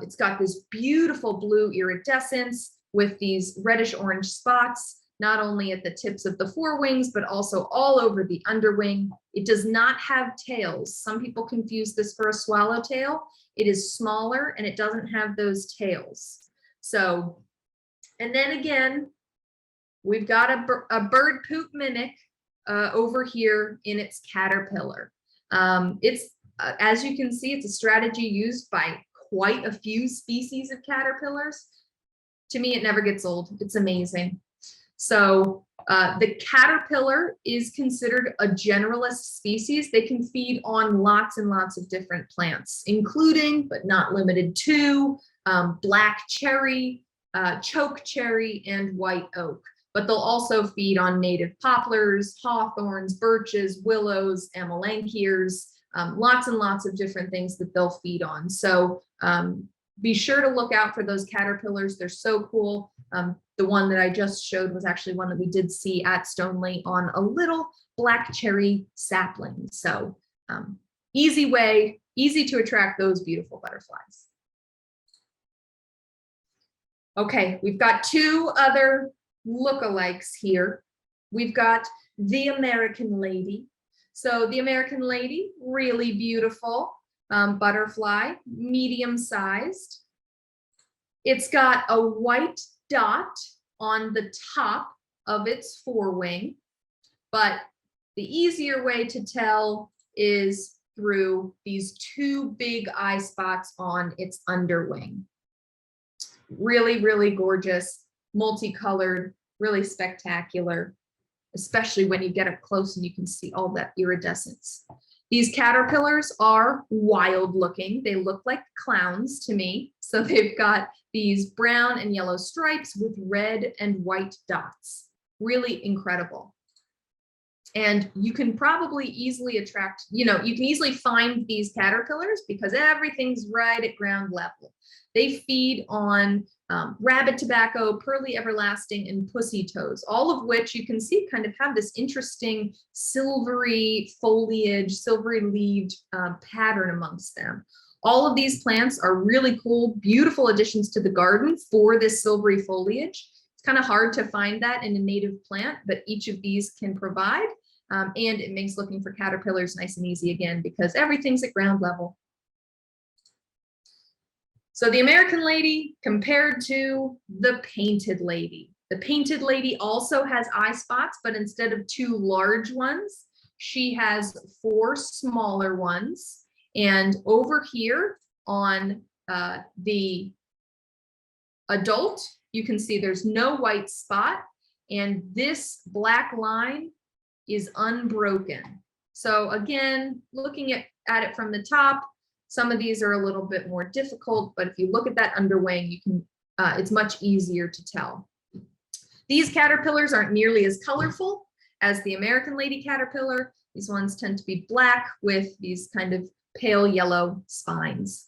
It's got this beautiful blue iridescence with these reddish orange spots, not only at the tips of the forewings, but also all over the underwing. It does not have tails. Some people confuse this for a swallowtail. It is smaller and it doesn't have those tails. So, and then again, we've got a bird poop mimic over here in its caterpillar. It's, as you can see, it's a strategy used by quite a few species of caterpillars. To me, it never gets old. It's amazing. So the caterpillar is considered a generalist species. They can feed on lots and lots of different plants, including, but not limited to, black cherry, choke cherry, and white oak. But they'll also feed on native poplars, hawthorns, birches, willows, amelanchiers, lots and lots of different things that they'll feed on. So be sure to look out for those caterpillars. They're so cool. The one that I just showed was actually one that we did see at Stoneleigh on a little black cherry sapling. So easy to attract those beautiful butterflies. Okay, we've got two other lookalikes here. We've got the American lady. So the American lady, really beautiful butterfly, medium sized. It's got a white dot on the top of its forewing, but the easier way to tell is through these two big eye spots on its underwing. Really, really gorgeous, multicolored, really spectacular, especially when you get up close and you can see all that iridescence. These caterpillars are wild looking. They look like clowns to me. So they've got these brown and yellow stripes with red and white dots. Really incredible. And you can probably easily attract, you can easily find these caterpillars because everything's right at ground level. They feed on rabbit tobacco, pearly everlasting, and pussy toes, all of which you can see kind of have this interesting silvery foliage, silvery leaved pattern amongst them. All of these plants are really cool, beautiful additions to the garden for this silvery foliage. It's kind of hard to find that in a native plant, but each of these can provide. And it makes looking for caterpillars nice and easy again, because everything's at ground level. So the American lady compared to the painted lady. The painted lady also has eye spots, but instead of two large ones, she has four smaller ones. And over here on the adult, you can see there's no white spot, and this black line is unbroken. So again, looking at it from the top, some of these are a little bit more difficult, but if you look at that underwing, you can, it's much easier to tell. These caterpillars aren't nearly as colorful as the American lady caterpillar. These ones tend to be black with these kind of pale yellow spines.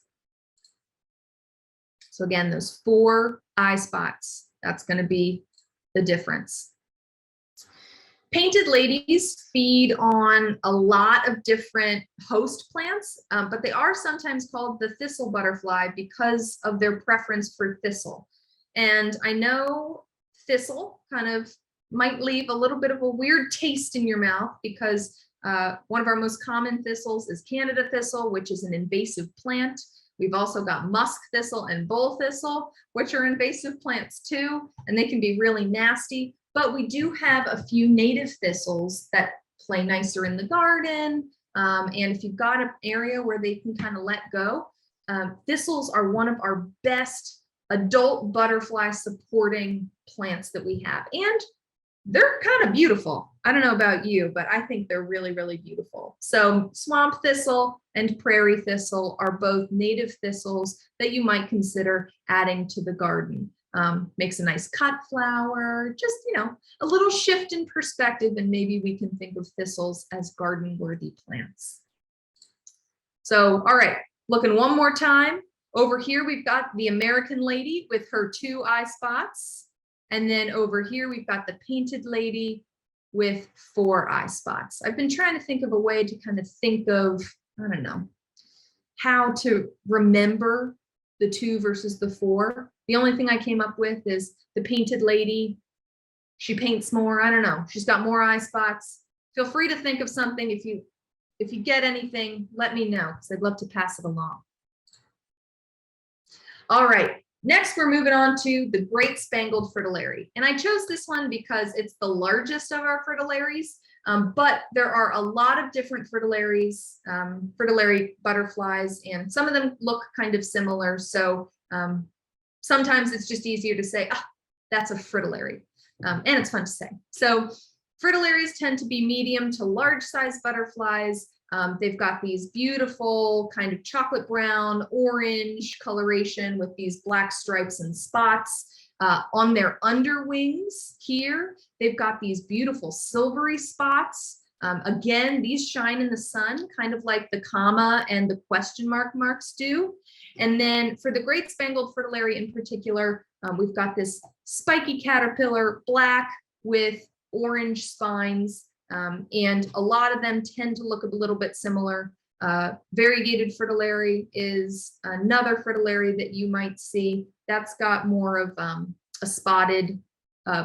So again, those four eye spots, that's going to be the difference. Painted ladies feed on a lot of different host plants, but they are sometimes called the thistle butterfly because of their preference for thistle. And I know thistle kind of might leave a little bit of a weird taste in your mouth because one of our most common thistles is Canada thistle, which is an invasive plant. We've also got musk thistle and bull thistle, which are invasive plants too, and they can be really nasty. But we do have a few native thistles that play nicer in the garden. And if you've got an area where they can kind of let go, thistles are one of our best adult butterfly supporting plants that we have. And they're kind of beautiful. I don't know about you, but I think they're really, really beautiful. So swamp thistle and prairie thistle are both native thistles that you might consider adding to the garden. Makes a nice cut flower, just, a little shift in perspective, and maybe we can think of thistles as garden worthy plants. So, all right, looking one more time. Over here, we've got the American lady with her two eye spots. And then over here, we've got the painted lady with 4 eye spots. I've been trying to think of a way to kind of think of, I don't know, how to remember the 2 versus the 4. The only thing I came up with is the painted lady. She paints more. I don't know. She's got more eye spots. Feel free to think of something. If you get anything, let me know, because I'd love to pass it along. All right. Next, we're moving on to the Great Spangled Fritillary. And I chose this one because it's the largest of our fritillaries, but there are a lot of different fritillaries, fritillary butterflies, and some of them look kind of similar. So sometimes it's just easier to say, ah, that's a fritillary, and it's fun to say. So fritillaries tend to be medium to large size butterflies. They've got these beautiful kind of chocolate brown, orange coloration with these black stripes and spots. On their underwings here, they've got these beautiful silvery spots. Again, these shine in the sun, kind of like the comma and the question mark marks do. And then for the Great Spangled Fritillary in particular, we've got this spiky caterpillar, black with orange spines. And a lot of them tend to look a little bit similar. Variegated fritillary is another fritillary that you might see. That's got more of a spotted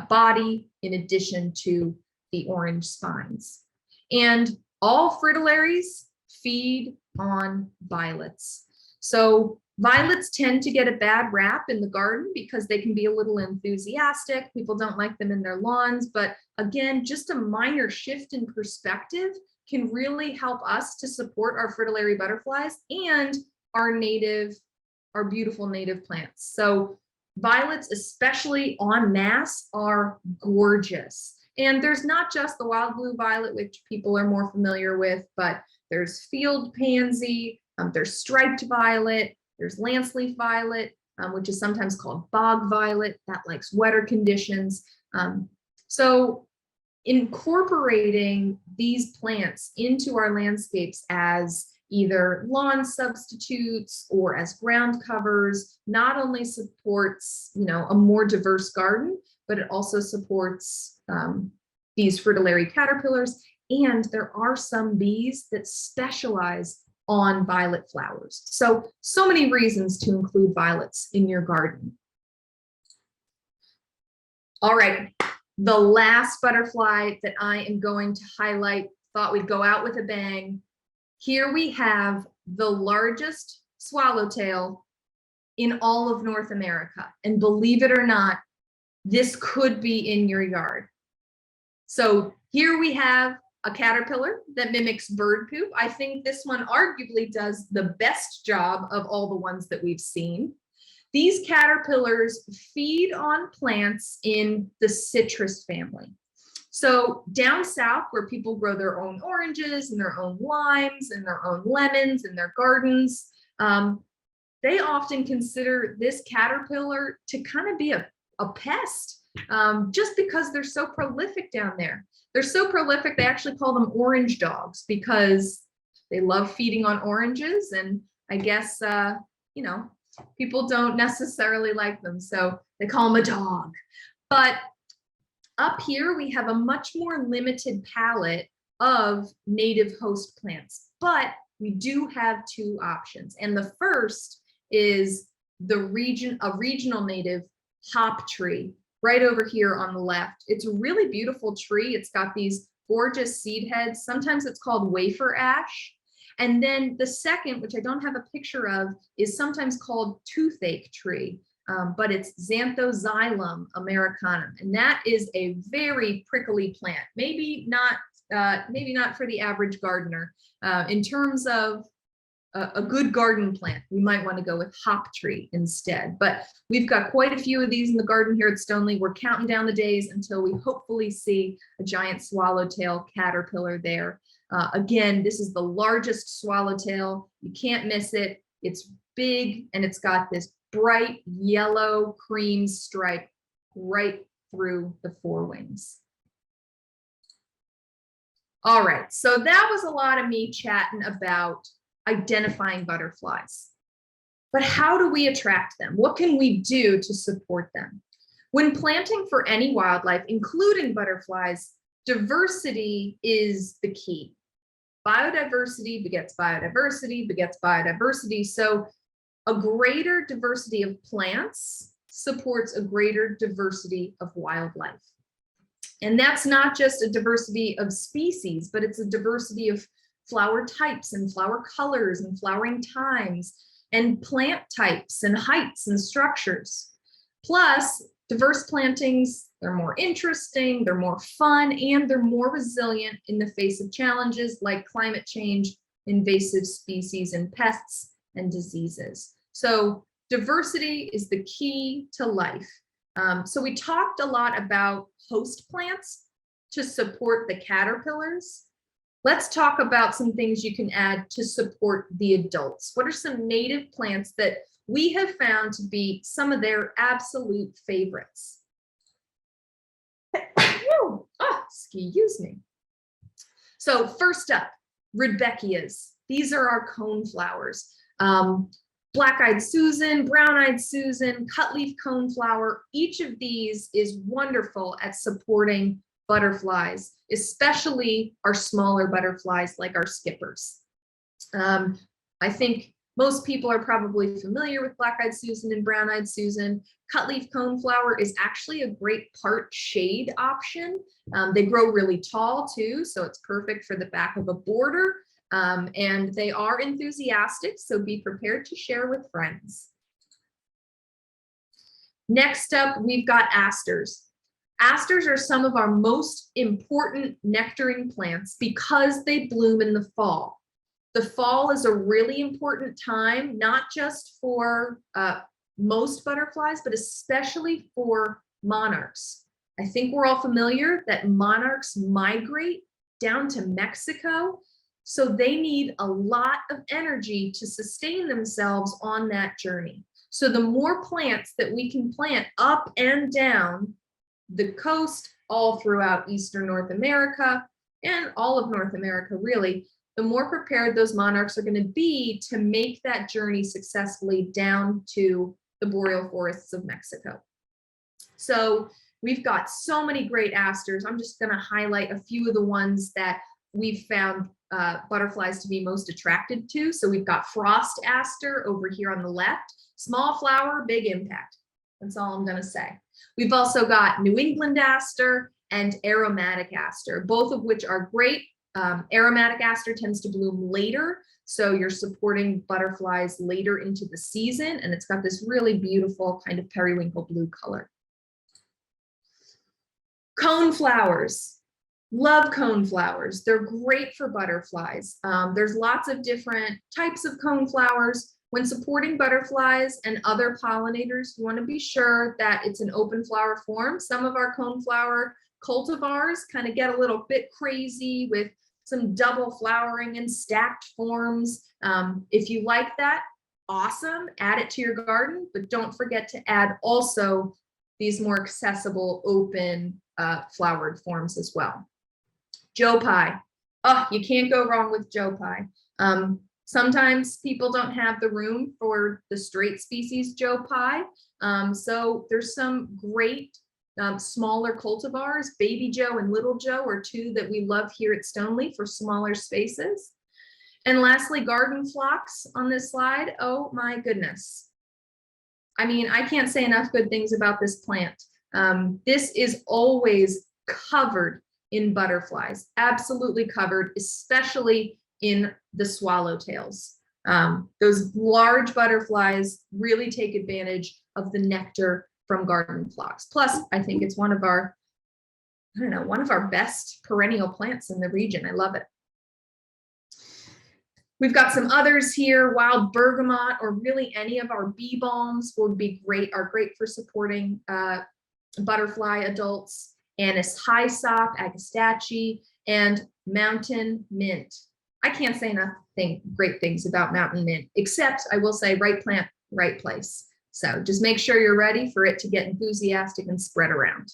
body in addition to the orange spines. And all fritillaries feed on violets. So violets tend to get a bad rap in the garden because they can be a little enthusiastic. People don't like them in their lawns, but again, just a minor shift in perspective can really help us to support our fritillary butterflies and our beautiful native plants. So violets, especially en masse, are gorgeous. And there's not just the wild blue violet, which people are more familiar with, but there's field pansy, there's striped violet, there's lance leaf violet, which is sometimes called bog violet, that likes wetter conditions. So incorporating these plants into our landscapes as either lawn substitutes or as ground covers not only supports, a more diverse garden, but it also supports these fritillary caterpillars. And there are some bees that specialize on violet flowers. So many reasons to include violets in your garden. All right, the last butterfly that I am going to highlight, thought we'd go out with a bang. Here we have the largest swallowtail in all of North America. And believe it or not, this could be in your yard. So here we have a caterpillar that mimics bird poop. I think this one arguably does the best job of all the ones that we've seen. These caterpillars feed on plants in the citrus family. So down south, where people grow their own oranges and their own limes and their own lemons in their gardens, they often consider this caterpillar to kind of be a pest, just because they're so prolific down there. They're so prolific, they actually call them orange dogs because they love feeding on oranges. And I guess, people don't necessarily like them, so they call them a dog. But up here, we have a much more limited palette of native host plants, but we do have 2 options. And the first is a regional native hop tree, right over here on the left. It's a really beautiful tree. It's got these gorgeous seed heads. Sometimes it's called wafer ash. And then the second, which I don't have a picture of, is sometimes called toothache tree, but it's Xanthoxylum americanum. And that is a very prickly plant. Maybe not for the average gardener. In terms of a good garden plant, we might want to go with hop tree instead. But we've got quite a few of these in the garden here at Stoneleigh. We're counting down the days until we hopefully see a giant swallowtail caterpillar there. Again, this is the largest swallowtail. You can't miss it. It's big and it's got this bright yellow cream stripe right through the forewings. All right, so that was a lot of me chatting about identifying butterflies. But how do we attract them? What can we do to support them? When planting for any wildlife, including butterflies, diversity is the key. Biodiversity begets biodiversity begets biodiversity. So a greater diversity of plants supports a greater diversity of wildlife. And that's not just a diversity of species, but it's a diversity of flower types and flower colors and flowering times and plant types and heights and structures. Plus, diverse plantings, they're more interesting, they're more fun, and they're more resilient in the face of challenges like climate change, invasive species, and pests and diseases. So diversity is the key to life. So we talked a lot about host plants to support the caterpillars. Let's talk about some things you can add to support the adults. What are some native plants that we have found to be some of their absolute favorites? Oh, excuse me. So first up, rudbeckias. These are our cone flowers. Black-eyed Susan, brown-eyed Susan, cutleaf coneflower. Each of these is wonderful at supporting butterflies, especially our smaller butterflies like our skippers. I think most people are probably familiar with black-eyed Susan and brown-eyed Susan. Cutleaf coneflower is actually a great part shade option. They grow really tall too, so it's perfect for the back of a border. And they are enthusiastic, so be prepared to share with friends. Next up, we've got asters. Asters are some of our most important nectaring plants because they bloom in the fall. The fall is a really important time, not just for most butterflies, but especially for monarchs. I think we're all familiar that monarchs migrate down to Mexico. So they need a lot of energy to sustain themselves on that journey. So the more plants that we can plant up and down the coast, all throughout Eastern North America and all of North America really, the more prepared those monarchs are going to be to make that journey successfully down to the boreal forests of Mexico. So we've got so many great asters. I'm just going to highlight a few of the ones that we've found butterflies to be most attracted to. So we've got frost aster over here on the left, small flower, big impact. That's all I'm going to say. We've also got New England aster and aromatic aster, both of which are great. Aromatic aster tends to bloom later, so you're supporting butterflies later into the season, and it's got this really beautiful kind of periwinkle blue color. Cone flowers. Love cone flowers. They're great for butterflies. There's lots of different types of cone flowers. When supporting butterflies and other pollinators, you want to be sure that it's an open flower form. Some of our coneflower cultivars kind of get a little bit crazy with some double flowering and stacked forms. If you like that, awesome, add it to your garden, but don't forget to add also these more accessible open flowered forms as well. Joe Pye. Oh, you can't go wrong with Joe Pye. Sometimes people don't have the room for the straight species Joe Pye. So there's some great smaller cultivars. Baby Joe and Little Joe are two that we love here at Stoneleigh for smaller spaces. And lastly, garden phlox on this slide. Oh my goodness. I mean, I can't say enough good things about this plant. This is always covered in butterflies, absolutely covered, especially in the swallowtails. Those large butterflies really take advantage of the nectar from garden phlox. Plus, I think it's one of our, one of our best perennial plants in the region. I love it. We've got some others here. Wild bergamot, or really any of our bee balms would be great, are great for supporting butterfly adults. Anise hyssop, agastache, and mountain mint. I can't say enough great things about mountain mint, except I will say right plant, right place. So just make sure you're ready for it to get enthusiastic and spread around.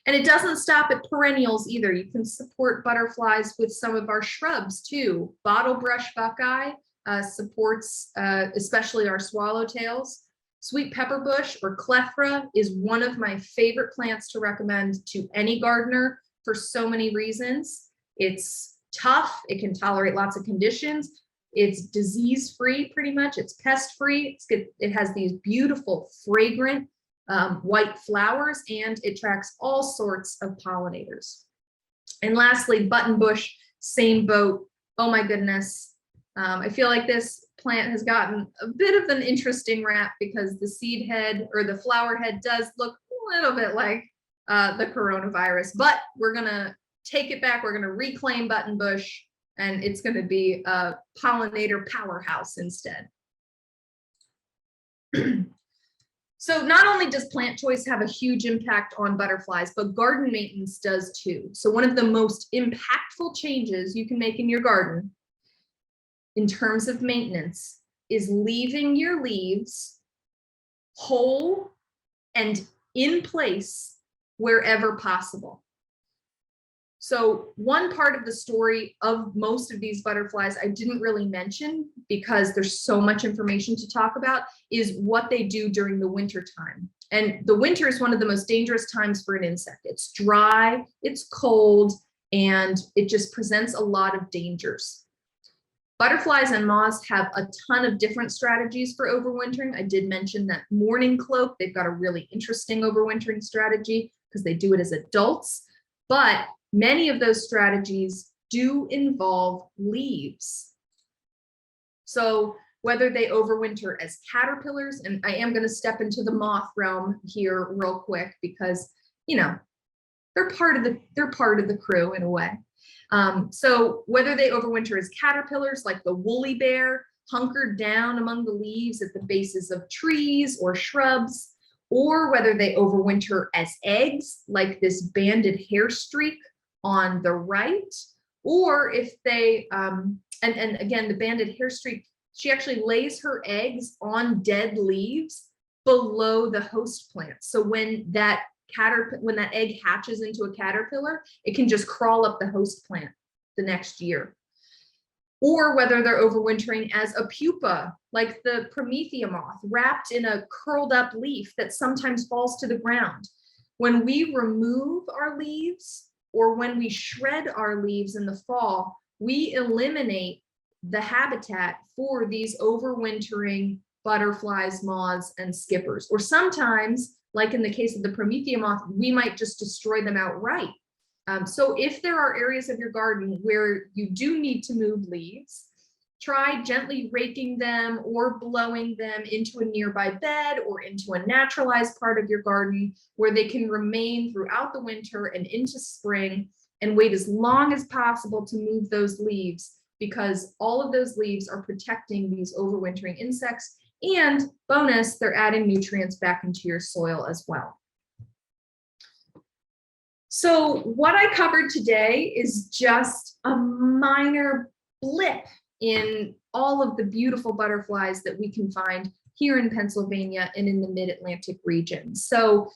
And it doesn't stop at perennials either. You can support butterflies with some of our shrubs too. Bottlebrush buckeye supports especially our swallowtails. Sweet pepper bush or clethra is one of my favorite plants to recommend to any gardener for so many reasons. It's tough, it can tolerate lots of conditions, it's disease-free pretty much, it's pest-free, it has these beautiful fragrant white flowers, and it attracts all sorts of pollinators. And lastly, button bush, same boat. Oh my goodness. I feel like this plant has gotten a bit of an interesting rap because the seed head or the flower head does look a little bit like the coronavirus, but we're gonna take it back. We're gonna reclaim button bush, and it's gonna be a pollinator powerhouse instead. So not only does plant choice have a huge impact on butterflies, but garden maintenance does too. So one of the most impactful changes you can make in your garden in terms of maintenance is leaving your leaves whole and in place wherever possible. So one part of the story of most of these butterflies I didn't really mention because there's so much information to talk about is what they do during the winter time. And the winter is one of the most dangerous times for an insect. It's dry, it's cold, and it just presents a lot of dangers. Butterflies and moths have a ton of different strategies for overwintering. I did mention that morning cloak. They've got a really interesting overwintering strategy because they do it as adults, but many of those strategies do involve leaves. So whether they overwinter as caterpillars, and I am going to step into the moth realm here real quick because, you know, they're part of the crew in a way. So whether they overwinter as caterpillars like the woolly bear, hunkered down among the leaves at the bases of trees or shrubs, or whether they overwinter as eggs like this banded hair streak on the right, or if they, and again, the banded hair streak, she actually lays her eggs on dead leaves below the host plant. So when that egg hatches into a caterpillar, it can just crawl up the host plant the next year. Or whether they're overwintering as a pupa, like the Promethea moth, wrapped in a curled up leaf that sometimes falls to the ground. When we remove our leaves, or when we shred our leaves in the fall, we eliminate the habitat for these overwintering butterflies, moths, and skippers. Or sometimes, like in the case of the Promethea moth, we might just destroy them outright. So if there are areas of your garden where you do need to move leaves, try gently raking them or blowing them into a nearby bed or into a naturalized part of your garden where they can remain throughout the winter and into spring, and wait as long as possible to move those leaves, because all of those leaves are protecting these overwintering insects, and bonus, they're adding nutrients back into your soil as well. So what I covered today is just a minor blip in all of the beautiful butterflies that we can find here in Pennsylvania and in the mid-Atlantic region. So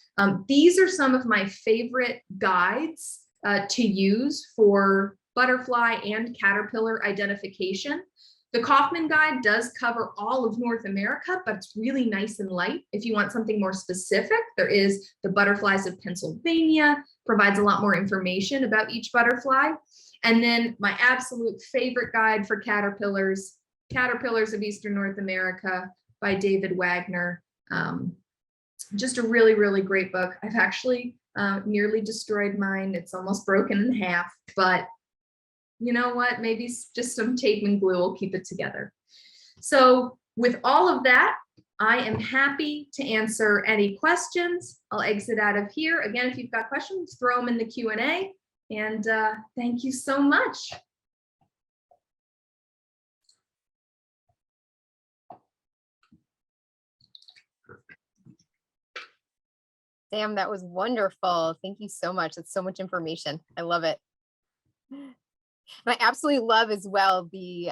these are some of my favorite guides to use for butterfly and caterpillar identification. The Kaufman Guide does cover all of North America, but it's really nice and light. If you want something more specific, there is the Butterflies of Pennsylvania, provides a lot more information about each butterfly. And then my absolute favorite guide for caterpillars, Caterpillars of Eastern North America by David Wagner. Just a really, really great book. I've actually nearly destroyed mine. It's almost broken in half, but you know what? Maybe just some tape and glue will keep it together. So with all of that, I am happy to answer any questions. I'll exit out of here. Again, if you've got questions, throw them in the Q&A. And thank you so much. Sam, that was wonderful. Thank you so much. That's so much information. I love it. And I absolutely love as well the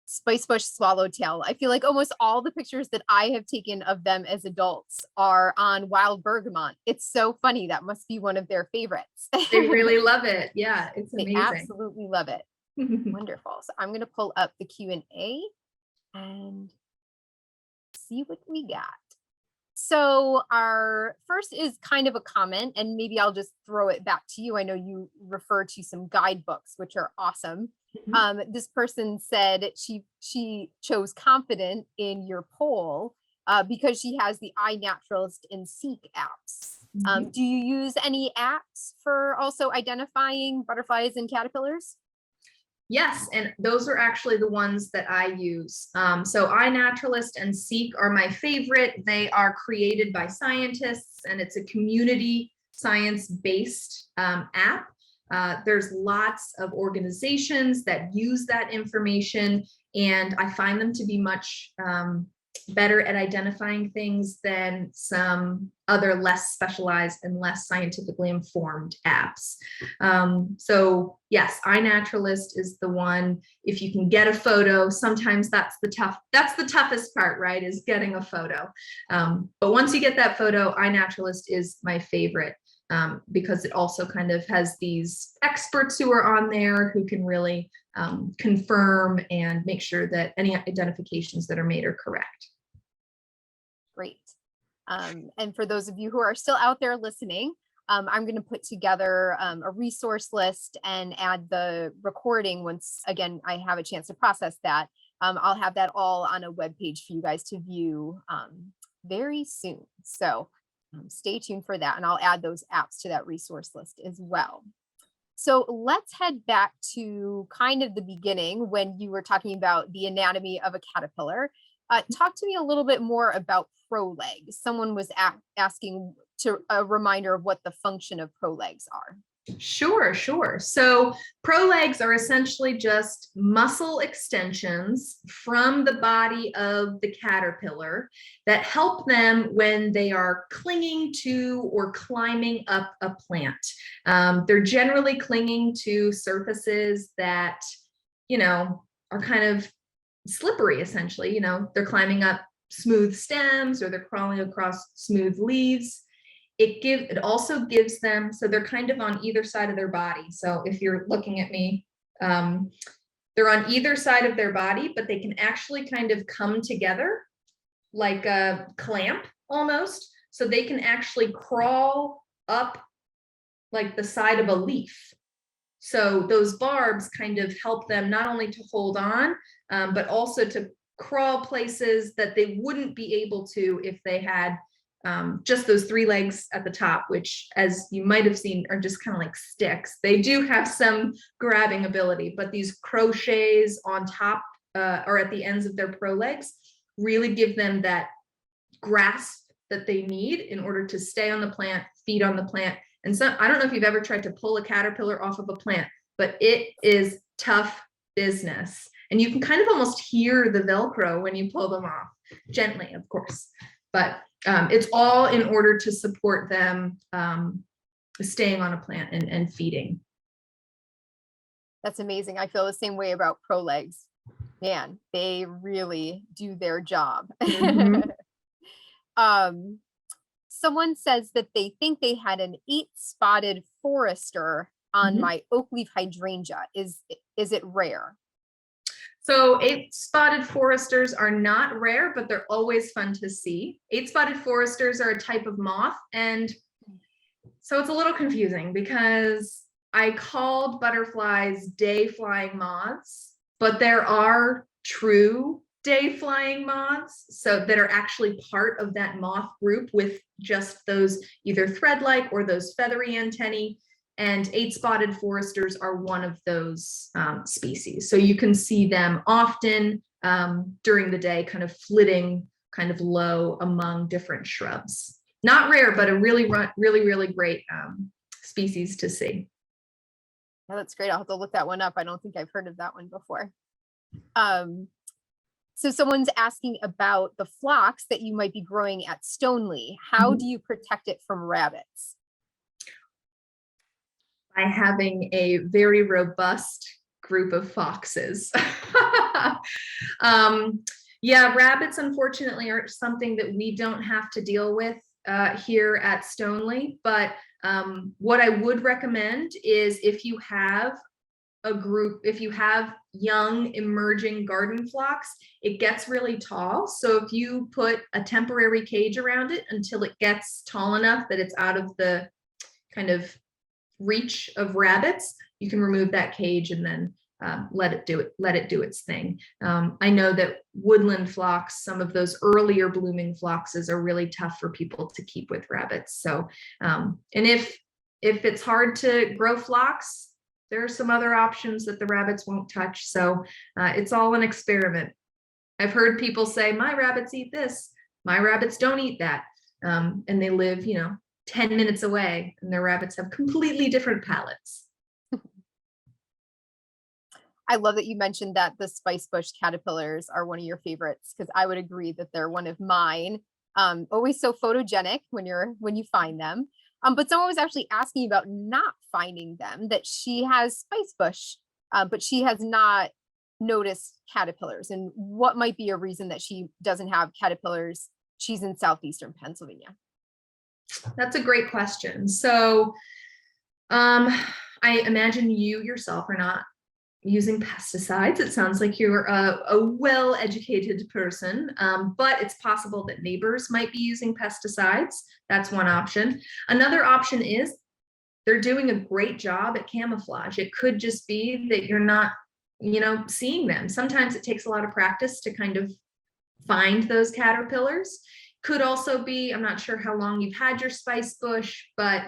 spice bush swallowtail. I feel like almost all the pictures that I have taken of them as adults are on wild bergamot. It's so funny. That must be one of their favorites. They really love it. Yeah, it's amazing. They absolutely love it. Wonderful. So I'm going to pull up the Q&A and see what we got. So our first is kind of a comment, and maybe I'll just throw it back to you. I know you refer to some guidebooks, which are awesome. This person said she chose confident in your poll because she has the iNaturalist and Seek apps. Do you use any apps for also identifying butterflies and caterpillars? Yes, and those are actually the ones that I use. So iNaturalist and Seek are my favorite. They are created by scientists, and it's a community science-based app. There's lots of organizations that use that information, and I find them to be much better at identifying things than some other less specialized and less scientifically informed apps. So yes, iNaturalist is the one. If you can get a photo, sometimes that's the toughest part, right? Is getting a photo. But once you get that photo, iNaturalist is my favorite. Because it also kind of has these experts who are on there who can really confirm and make sure that any identifications that are made are correct. Great. And for those of you who are still out there listening, I'm going to put together a resource list and add the recording once, again, I have a chance to process that. I'll have that all on a web page for you guys to view very soon. So stay tuned for that, and I'll add those apps to that resource list as well. So let's head back to kind of the beginning when you were talking about the anatomy of a caterpillar. Talk to me a little bit more about prolegs. Someone was asking to a reminder of what the function of prolegs are. Sure. So prolegs are essentially just muscle extensions from the body of the caterpillar that help them when they are clinging to or climbing up a plant. They're generally clinging to surfaces that, are kind of slippery, essentially. They're climbing up smooth stems or they're crawling across smooth leaves. It also gives them, so they're kind of on either side of their body. So if you're looking at me, they're on either side of their body, but they can actually kind of come together like a clamp almost. So they can actually crawl up like the side of a leaf. So those barbs kind of help them not only to hold on, but also to crawl places that they wouldn't be able to if they had just those three legs at the top, which, as you might have seen, are just kind of like sticks. They do have some grabbing ability, but these crochets on top or at the ends of their prolegs really give them that grasp that they need in order to stay on the plant, feed on the plant. And so I don't know if you've ever tried to pull a caterpillar off of a plant, but it is tough business. And you can kind of almost hear the Velcro when you pull them off, gently, of course. But it's all in order to support them staying on a plant and feeding. That's amazing. I feel the same way about prolegs. Man, they really do their job. Mm-hmm. Someone says that they think they had an 8-spotted forester on my oak leaf hydrangea. Is it rare? So 8-spotted foresters are not rare, but they're always fun to see. 8-spotted foresters are a type of moth. And so it's a little confusing because I called butterflies day flying moths, but there are true day flying moths that are actually part of that moth group with just those either thread-like or those feathery antennae. And 8-spotted foresters are one of those species. So you can see them often during the day, kind of flitting kind of low among different shrubs. Not rare, but a really great species to see. Yeah, that's great. I'll have to look that one up. I don't think I've heard of that one before. So someone's asking about the phlox that you might be growing at Stoneleigh. How do you protect it from rabbits? By having a very robust group of foxes. Yeah, rabbits, unfortunately, are something that we don't have to deal with here at Stoneleigh. But what I would recommend is if you have a group, if you have young emerging garden flocks, it gets really tall. So if you put a temporary cage around it until it gets tall enough that it's out of the kind of reach of rabbits, you can remove that cage and then let it do its thing. I know that woodland phlox, some of those earlier blooming phloxes are really tough for people to keep with rabbits. So, and if it's hard to grow phlox, there are some other options that the rabbits won't touch. So it's all an experiment. I've heard people say, my rabbits eat this, my rabbits don't eat that. And they live, 10 minutes away, and their rabbits have completely different palates. I love that you mentioned that the spicebush caterpillars are one of your favorites, because I would agree that they're one of mine. Always so photogenic when you find them. But someone was actually asking about not finding them, that she has spicebush, but she has not noticed caterpillars, and what might be a reason that she doesn't have caterpillars. She's in southeastern Pennsylvania. That's a great question. So I imagine you yourself are not using pesticides. It sounds like you're a well-educated person, but it's possible that neighbors might be using pesticides. That's one option. Another option is they're doing a great job at camouflage. It could just be that you're not, seeing them. Sometimes it takes a lot of practice to kind of find those caterpillars. Could also be, I'm not sure how long you've had your spice bush, but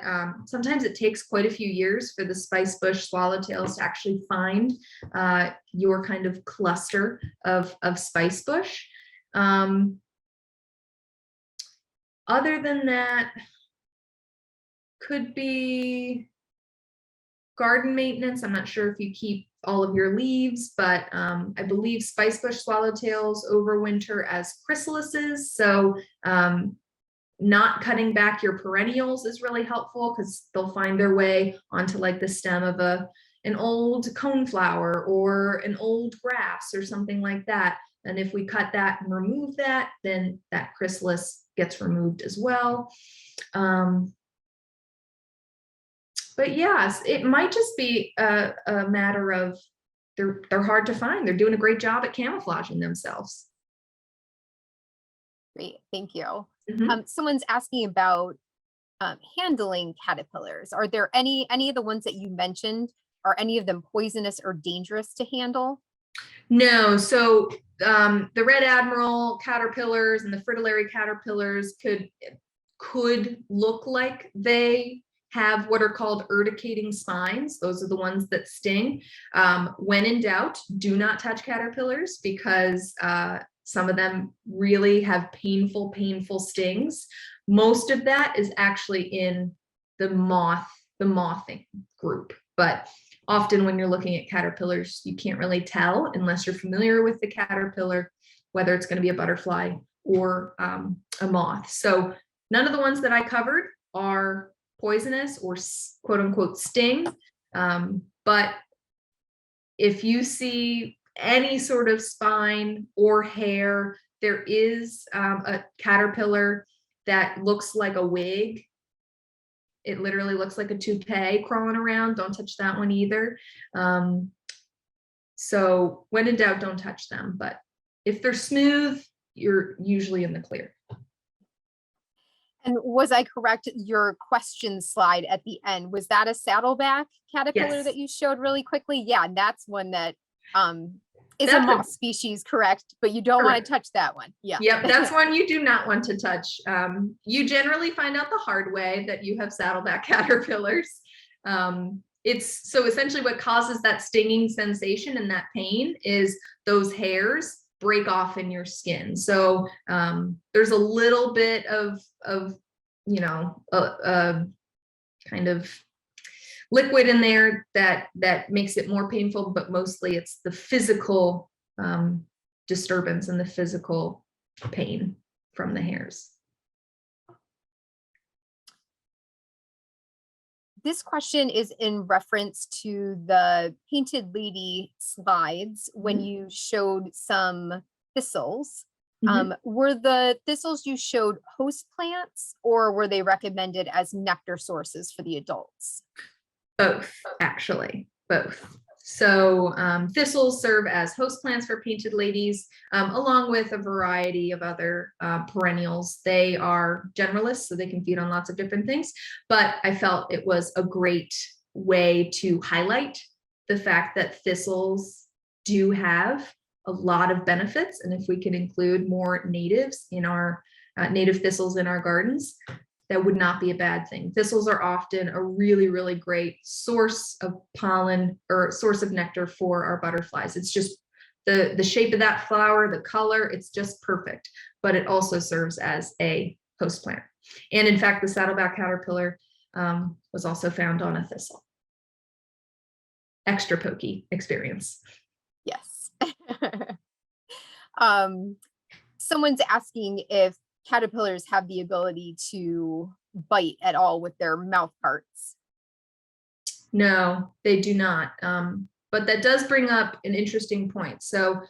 sometimes it takes quite a few years for the spice bush swallowtails to actually find your kind of cluster of spice bush. Other than that, could be garden maintenance. I'm not sure if you keep all of your leaves, but I believe spicebush swallowtails overwinter as chrysalises. So not cutting back your perennials is really helpful, because they'll find their way onto like the stem of an old coneflower or an old grass or something like that. And if we cut that and remove that, then that chrysalis gets removed as well. But yes, it might just be a matter of they're hard to find. They're doing a great job at camouflaging themselves. Great, thank you. Mm-hmm. Someone's asking about handling caterpillars. Are there any of the ones that you mentioned, are any of them poisonous or dangerous to handle? No, so the red admiral caterpillars and the fritillary caterpillars could look like they have what are called urticating spines. Those are the ones that sting. When in doubt, do not touch caterpillars, because some of them really have painful stings. Most of that is actually in the mothing group, but often when you're looking at caterpillars, you can't really tell unless you're familiar with the caterpillar, whether it's going to be a butterfly or a moth. So none of the ones that I covered are poisonous or quote unquote sting. But if you see any sort of spine or hair, there is a caterpillar that looks like a wig. It literally looks like a toupee crawling around. Don't touch that one either. So when in doubt, don't touch them. But if they're smooth, you're usually in the clear. And was I correct, your question slide at the end, was that a saddleback caterpillar Yes. that you showed really quickly? Yeah, and that's one that is a moth species, correct? But you don't want to touch that one. Yeah. Yep, that's one you do not want to touch. You generally find out the hard way that you have saddleback caterpillars. It's so essentially what causes that stinging sensation and that pain is those hairs break off in your skin. So there's a little bit of kind of liquid in there that makes it more painful, but mostly it's the physical disturbance and the physical pain from the hairs. This question is in reference to the Painted Lady slides when you showed some thistles. Were the thistles you showed host plants, or were they recommended as nectar sources for the adults? Both, actually, both. So thistles serve as host plants for painted ladies, along with a variety of other perennials. They are generalists, so they can feed on lots of different things, but I felt it was a great way to highlight the fact that thistles do have a lot of benefits. And if we can include more natives in our native thistles in our gardens, that would not be a bad thing. Thistles are often a really, really great source of pollen or source of nectar for our butterflies. It's just the shape of that flower, the color, it's just perfect, but it also serves as a host plant. And in fact, the saddleback caterpillar was also found on a thistle. Extra pokey experience. Yes. Someone's asking if caterpillars have the ability to bite at all with their mouth parts. No, they do not. But that does bring up an interesting point. So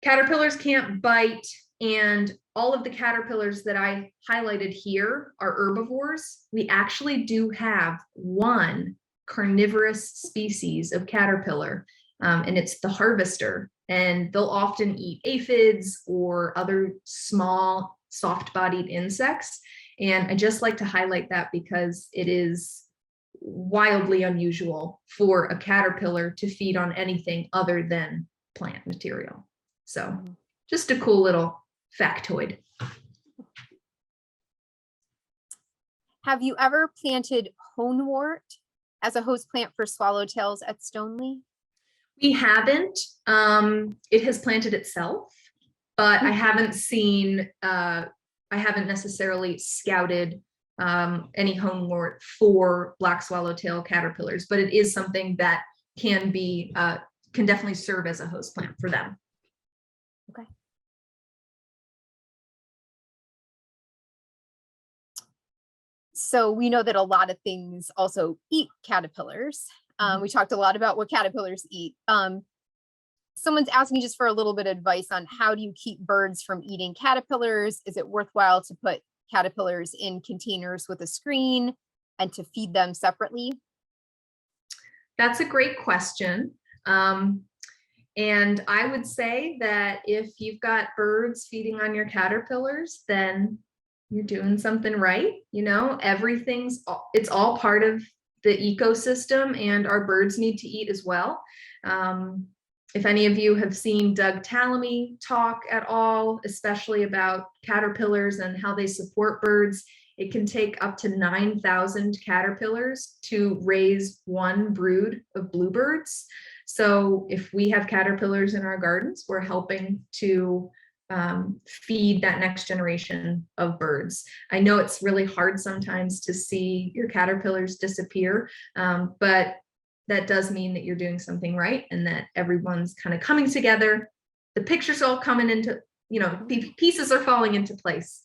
caterpillars can't bite, and all of the caterpillars that I highlighted here are herbivores. We actually do have one carnivorous species of caterpillar, and it's the harvester. And they'll often eat aphids or other small, soft-bodied insects. And I just like to highlight that because it is wildly unusual for a caterpillar to feed on anything other than plant material. So just a cool little factoid. Have you ever planted honewort as a host plant for swallowtails at Stoneleigh? We haven't. It has planted itself, but I haven't seen, I haven't necessarily scouted any honewort for black swallowtail caterpillars, but it is something that can be, can definitely serve as a host plant for them. Okay. So we know that a lot of things also eat caterpillars. We talked a lot about what caterpillars eat. Someone's asking just for a little bit of advice on how do you keep birds from eating caterpillars? Is it worthwhile to put caterpillars in containers with a screen and to feed them separately? That's a great question. And I would say that if you've got birds feeding on your caterpillars, then you're doing something right. You know, it's all part of the ecosystem, and our birds need to eat as well. If any of you have seen Doug Tallamy talk at all, especially about caterpillars and how they support birds, it can take up to 9,000 caterpillars to raise one brood of bluebirds. So if we have caterpillars in our gardens, we're helping to feed that next generation of birds. I know it's really hard sometimes to see your caterpillars disappear, but that does mean that you're doing something right and that everyone's kind of coming together. The picture's all coming into, you know, pieces are falling into place.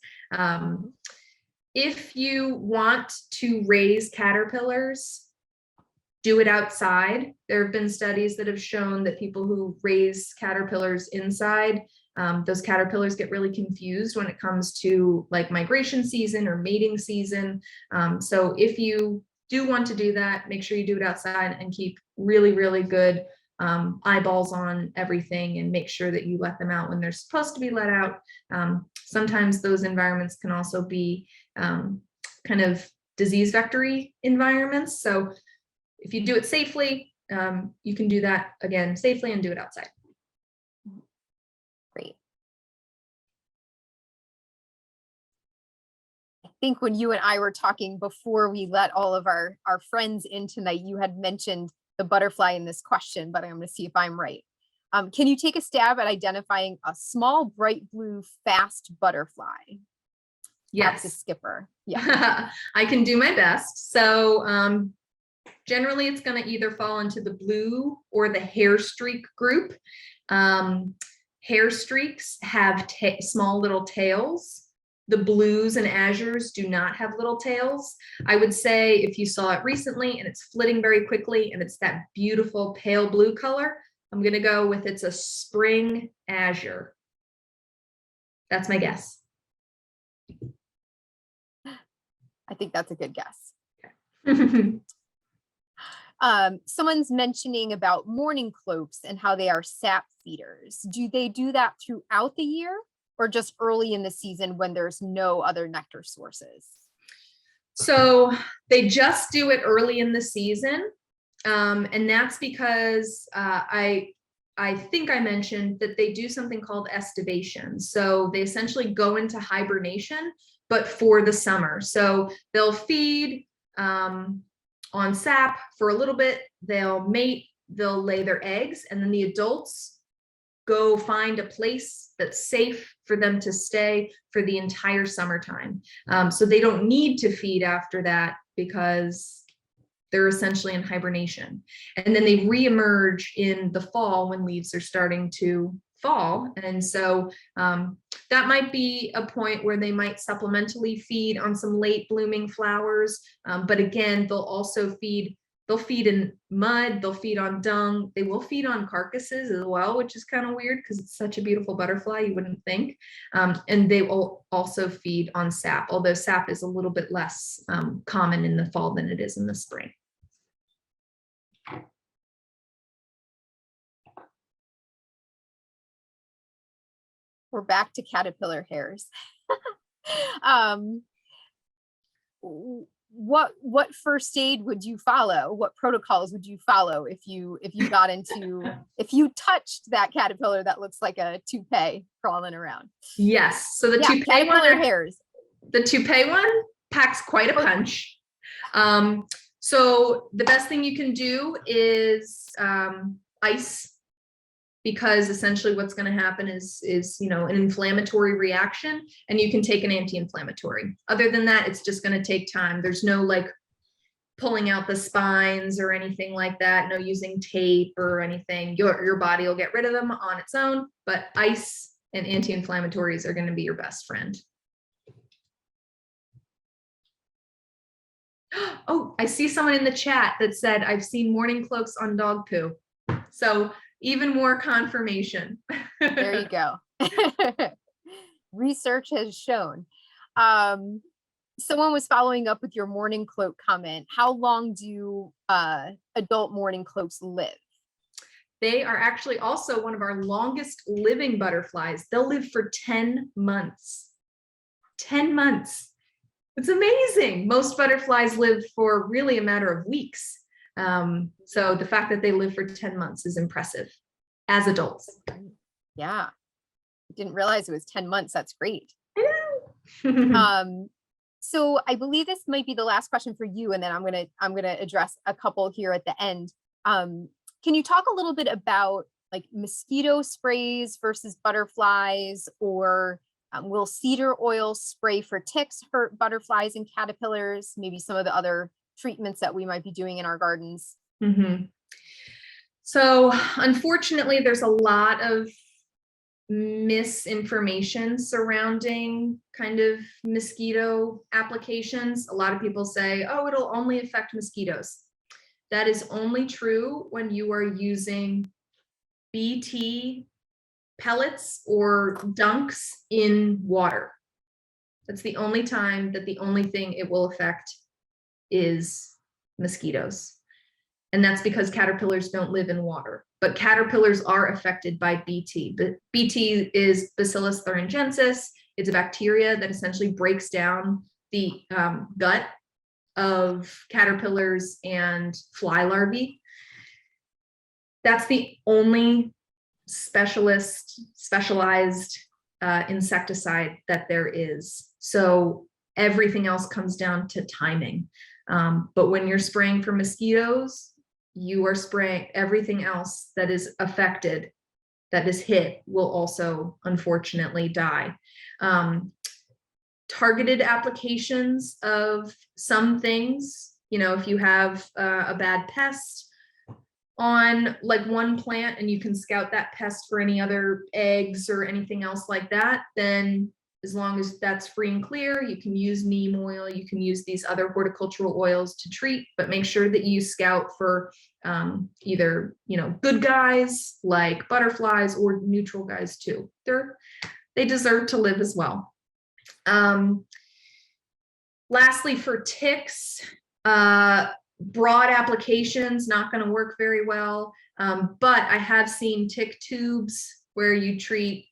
If you want to raise caterpillars, do it outside. There have been studies that have shown that people who raise caterpillars inside, those caterpillars get really confused when it comes to like migration season or mating season. So if you do want to do that, make sure you do it outside and keep really, really good eyeballs on everything, and make sure that you let them out when they're supposed to be let out. Sometimes those environments can also be kind of disease vectory environments. So if you do it safely, you can do that again safely and do it outside. Great. I think when you and I were talking before we let all of our friends in tonight, you had mentioned the butterfly in this question, but I'm going to see if I'm right. Can you take a stab at identifying a small, bright blue, fast butterfly? Yes. The skipper. Yeah. I can do my best. So generally it's going to either fall into the blue or the hair streak group. Hair streaks have small little tails. The blues and azures do not have little tails. I would say if you saw it recently and it's flitting very quickly and it's that beautiful pale blue color, I'm going to go with it's a spring azure. That's my guess. I think that's a good guess. Someone's mentioning about morning cloaks and how they are sap feeders. Do they do that throughout the year or just early in the season when there's no other nectar sources? So they just do it early in the season. And that's because I think I mentioned that they do something called estivation. So they essentially go into hibernation, but for the summer. So they'll feed on sap for a little bit, they'll mate, they'll lay their eggs, and then the adults go find a place that's safe for them to stay for the entire summertime. So they don't need to feed after that because they're essentially in hibernation. And then they reemerge in the fall when leaves are starting to fall. And so that might be a point where they might supplementally feed on some late blooming flowers. But again, they'll also they'll feed in mud, they'll feed on dung, they will feed on carcasses as well, which is kind of weird because it's such a beautiful butterfly, you wouldn't think. And they will also feed on sap, although sap is a little bit less common in the fall than it is in the spring. We're back to caterpillar hairs. What first aid would you follow? What protocols would you follow if you got into, if you touched that caterpillar that looks like a toupee crawling around? Yes. So the toupee caterpillar hairs. The toupee one packs quite a punch. So the best thing you can do is ice, because essentially what's going to happen is an inflammatory reaction, and you can take an anti-inflammatory. Other than that, it's just going to take time. There's no like pulling out the spines or anything like that, no using tape or anything. Your body will get rid of them on its own, but ice and anti-inflammatories are going to be your best friend. Oh, I see someone in the chat that said, I've seen morning cloaks on dog poo. So even more confirmation. There you go. Research has shown. Someone was following up with your morning cloak comment. How long do adult morning cloaks live? They are actually also one of our longest living butterflies. They'll live for 10 months. 10 months. It's amazing. Most butterflies live for really a matter of weeks. So the fact that they live for 10 months is impressive as adults. Yeah. I didn't realize it was 10 months. That's great. I know. So I believe this might be the last question for you, and then I'm gonna address a couple here at the end. Can you talk a little bit about like mosquito sprays versus butterflies, or will cedar oil spray for ticks hurt butterflies and caterpillars? Maybe some of the other treatments that we might be doing in our gardens. Mm-hmm. So unfortunately, there's a lot of misinformation surrounding kind of mosquito applications. A lot of people say, oh, it'll only affect mosquitoes. That is only true when you are using BT pellets or dunks in water. That's the only time that the only thing it will affect is mosquitoes. And that's because caterpillars don't live in water, but caterpillars are affected by BT. But BT is Bacillus thuringiensis. It's a bacteria that essentially breaks down the gut of caterpillars and fly larvae. That's the only specialized insecticide that there is. So everything else comes down to timing. But when you're spraying for mosquitoes, you are spraying everything else that is affected, that is hit, will also unfortunately die. Targeted applications of some things, if you have a bad pest on like one plant and you can scout that pest for any other eggs or anything else like that, then as long as that's free and clear, you can use neem oil, you can use these other horticultural oils to treat, but make sure that you scout for either, good guys like butterflies or neutral guys too. They deserve to live as well. Lastly, for ticks, broad applications, not going to work very well. But I have seen tick tubes where you treat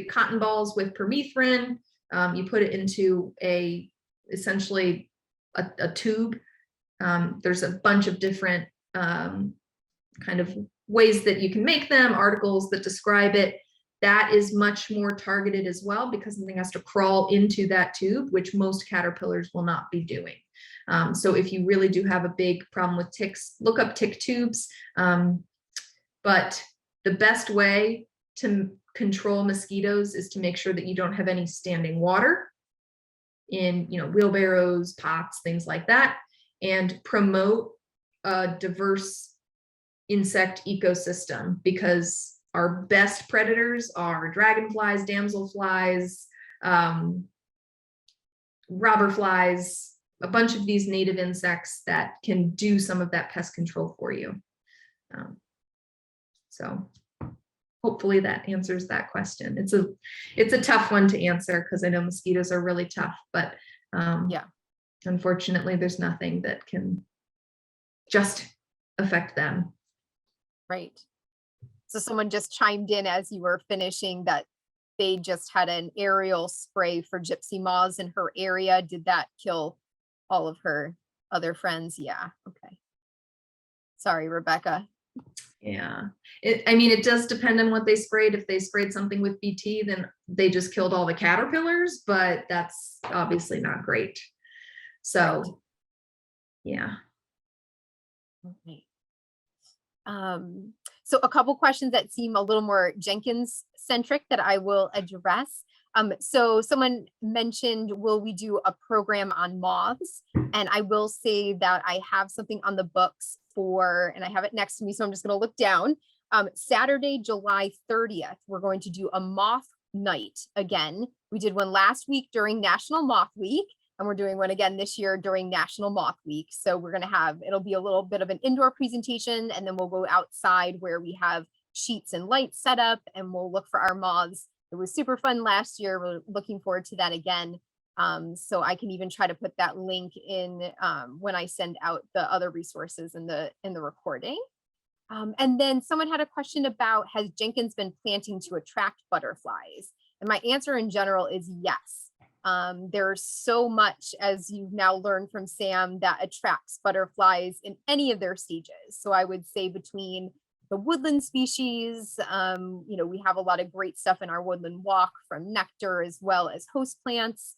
cotton balls with permethrin. You put it into essentially a tube. There's a bunch of different kind of ways that you can make them, articles that describe it. That is much more targeted as well, because something has to crawl into that tube, which most caterpillars will not be doing. So if you really do have a big problem with ticks, look up tick tubes. But the best way to control mosquitoes is to make sure that you don't have any standing water in, wheelbarrows, pots, things like that, and promote a diverse insect ecosystem, because our best predators are dragonflies, damselflies, robber flies, a bunch of these native insects that can do some of that pest control for you. So hopefully that answers that question. It's a tough one to answer, because I know mosquitoes are really tough, but yeah, unfortunately there's nothing that can just affect them. Right. So someone just chimed in as you were finishing that they just had an aerial spray for gypsy moths in her area. Did that kill all of her other friends? Yeah. Okay. Sorry, Rebecca. Yeah. It does depend on what they sprayed. If they sprayed something with BT, then they just killed all the caterpillars, but that's obviously not great. So, right. Yeah. Okay. So a couple questions that seem a little more Jenkins centric that I will address. So someone mentioned, will we do a program on moths? And I will say that I have something on the books for, and I have it next to me, so I'm just going to look down. Saturday, July 30th, we're going to do a moth night again. We did one last week during National Moth Week, and we're doing one again this year during National Moth Week. So we're going to it'll be a little bit of an indoor presentation, and then we'll go outside where we have sheets and lights set up, and we'll look for our moths. It was super fun last year. We're looking forward to that again. So I can even try to put that link in when I send out the other resources in the recording. And then someone had a question about, has Jenkins been planting to attract butterflies? And my answer in general is yes. There's so much, as you've now learned from Sam, that attracts butterflies in any of their stages. So I would say between the woodland species, we have a lot of great stuff in our woodland walk, from nectar as well as host plants.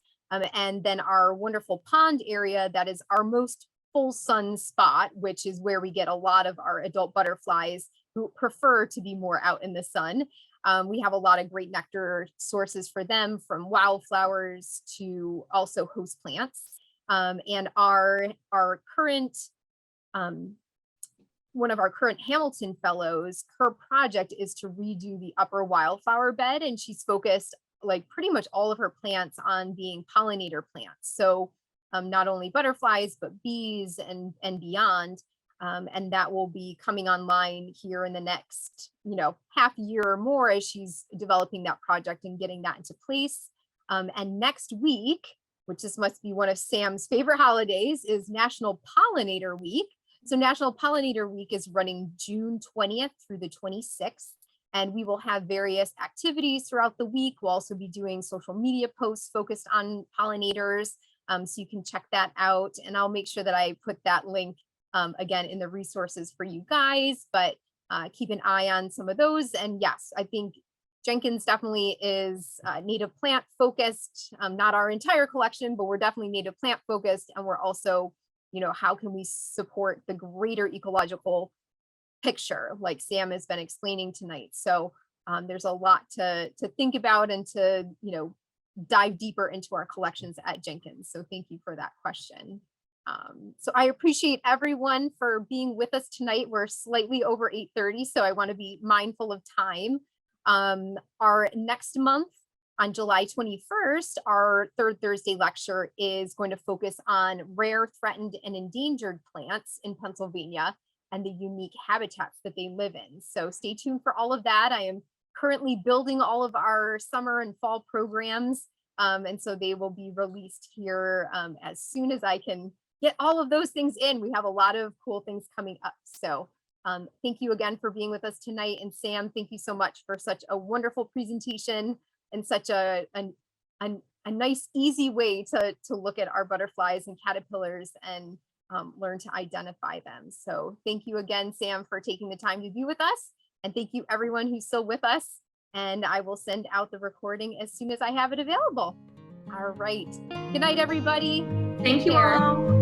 And then our wonderful pond area, that is our most full sun spot, which is where we get a lot of our adult butterflies who prefer to be more out in the sun. We have a lot of great nectar sources for them, from wildflowers to also host plants. And our current, one of our current Hamilton fellows, her project is to redo the upper wildflower bed, and she's focused like pretty much all of her plants on being pollinator plants. So not only butterflies, but bees and beyond. And that will be coming online here in the next, half year or more, as she's developing that project and getting that into place. And next week, which this must be one of Sam's favorite holidays, is National Pollinator Week. So National Pollinator Week is running June 20th through the 26th. And we will have various activities throughout the week. We'll also be doing social media posts focused on pollinators. So you can check that out. And I'll make sure that I put that link again in the resources for you guys, but keep an eye on some of those. And yes, I think Jenkins definitely is native plant focused, not our entire collection, but we're definitely native plant focused. And we're also, how can we support the greater ecological picture, like Sam has been explaining tonight. So there's a lot to think about and to, dive deeper into our collections at Jenkins. So thank you for that question. So I appreciate everyone for being with us tonight. We're slightly over 8:30, so I want to be mindful of time. Our next month, on July 21st, our third Thursday lecture is going to focus on rare, threatened, and endangered plants in Pennsylvania and the unique habitats that they live in. So stay tuned for all of that. I am currently building all of our summer and fall programs. And so they will be released here as soon as I can get all of those things in. We have a lot of cool things coming up. So thank you again for being with us tonight. And Sam, thank you so much for such a wonderful presentation and such a nice, easy way to look at our butterflies and caterpillars and learn to identify them. So thank you again, Sam, for taking the time to be with us. And thank you everyone who's still with us. And I will send out the recording as soon as I have it available. All right. Good night, everybody. Thank you Take care. all.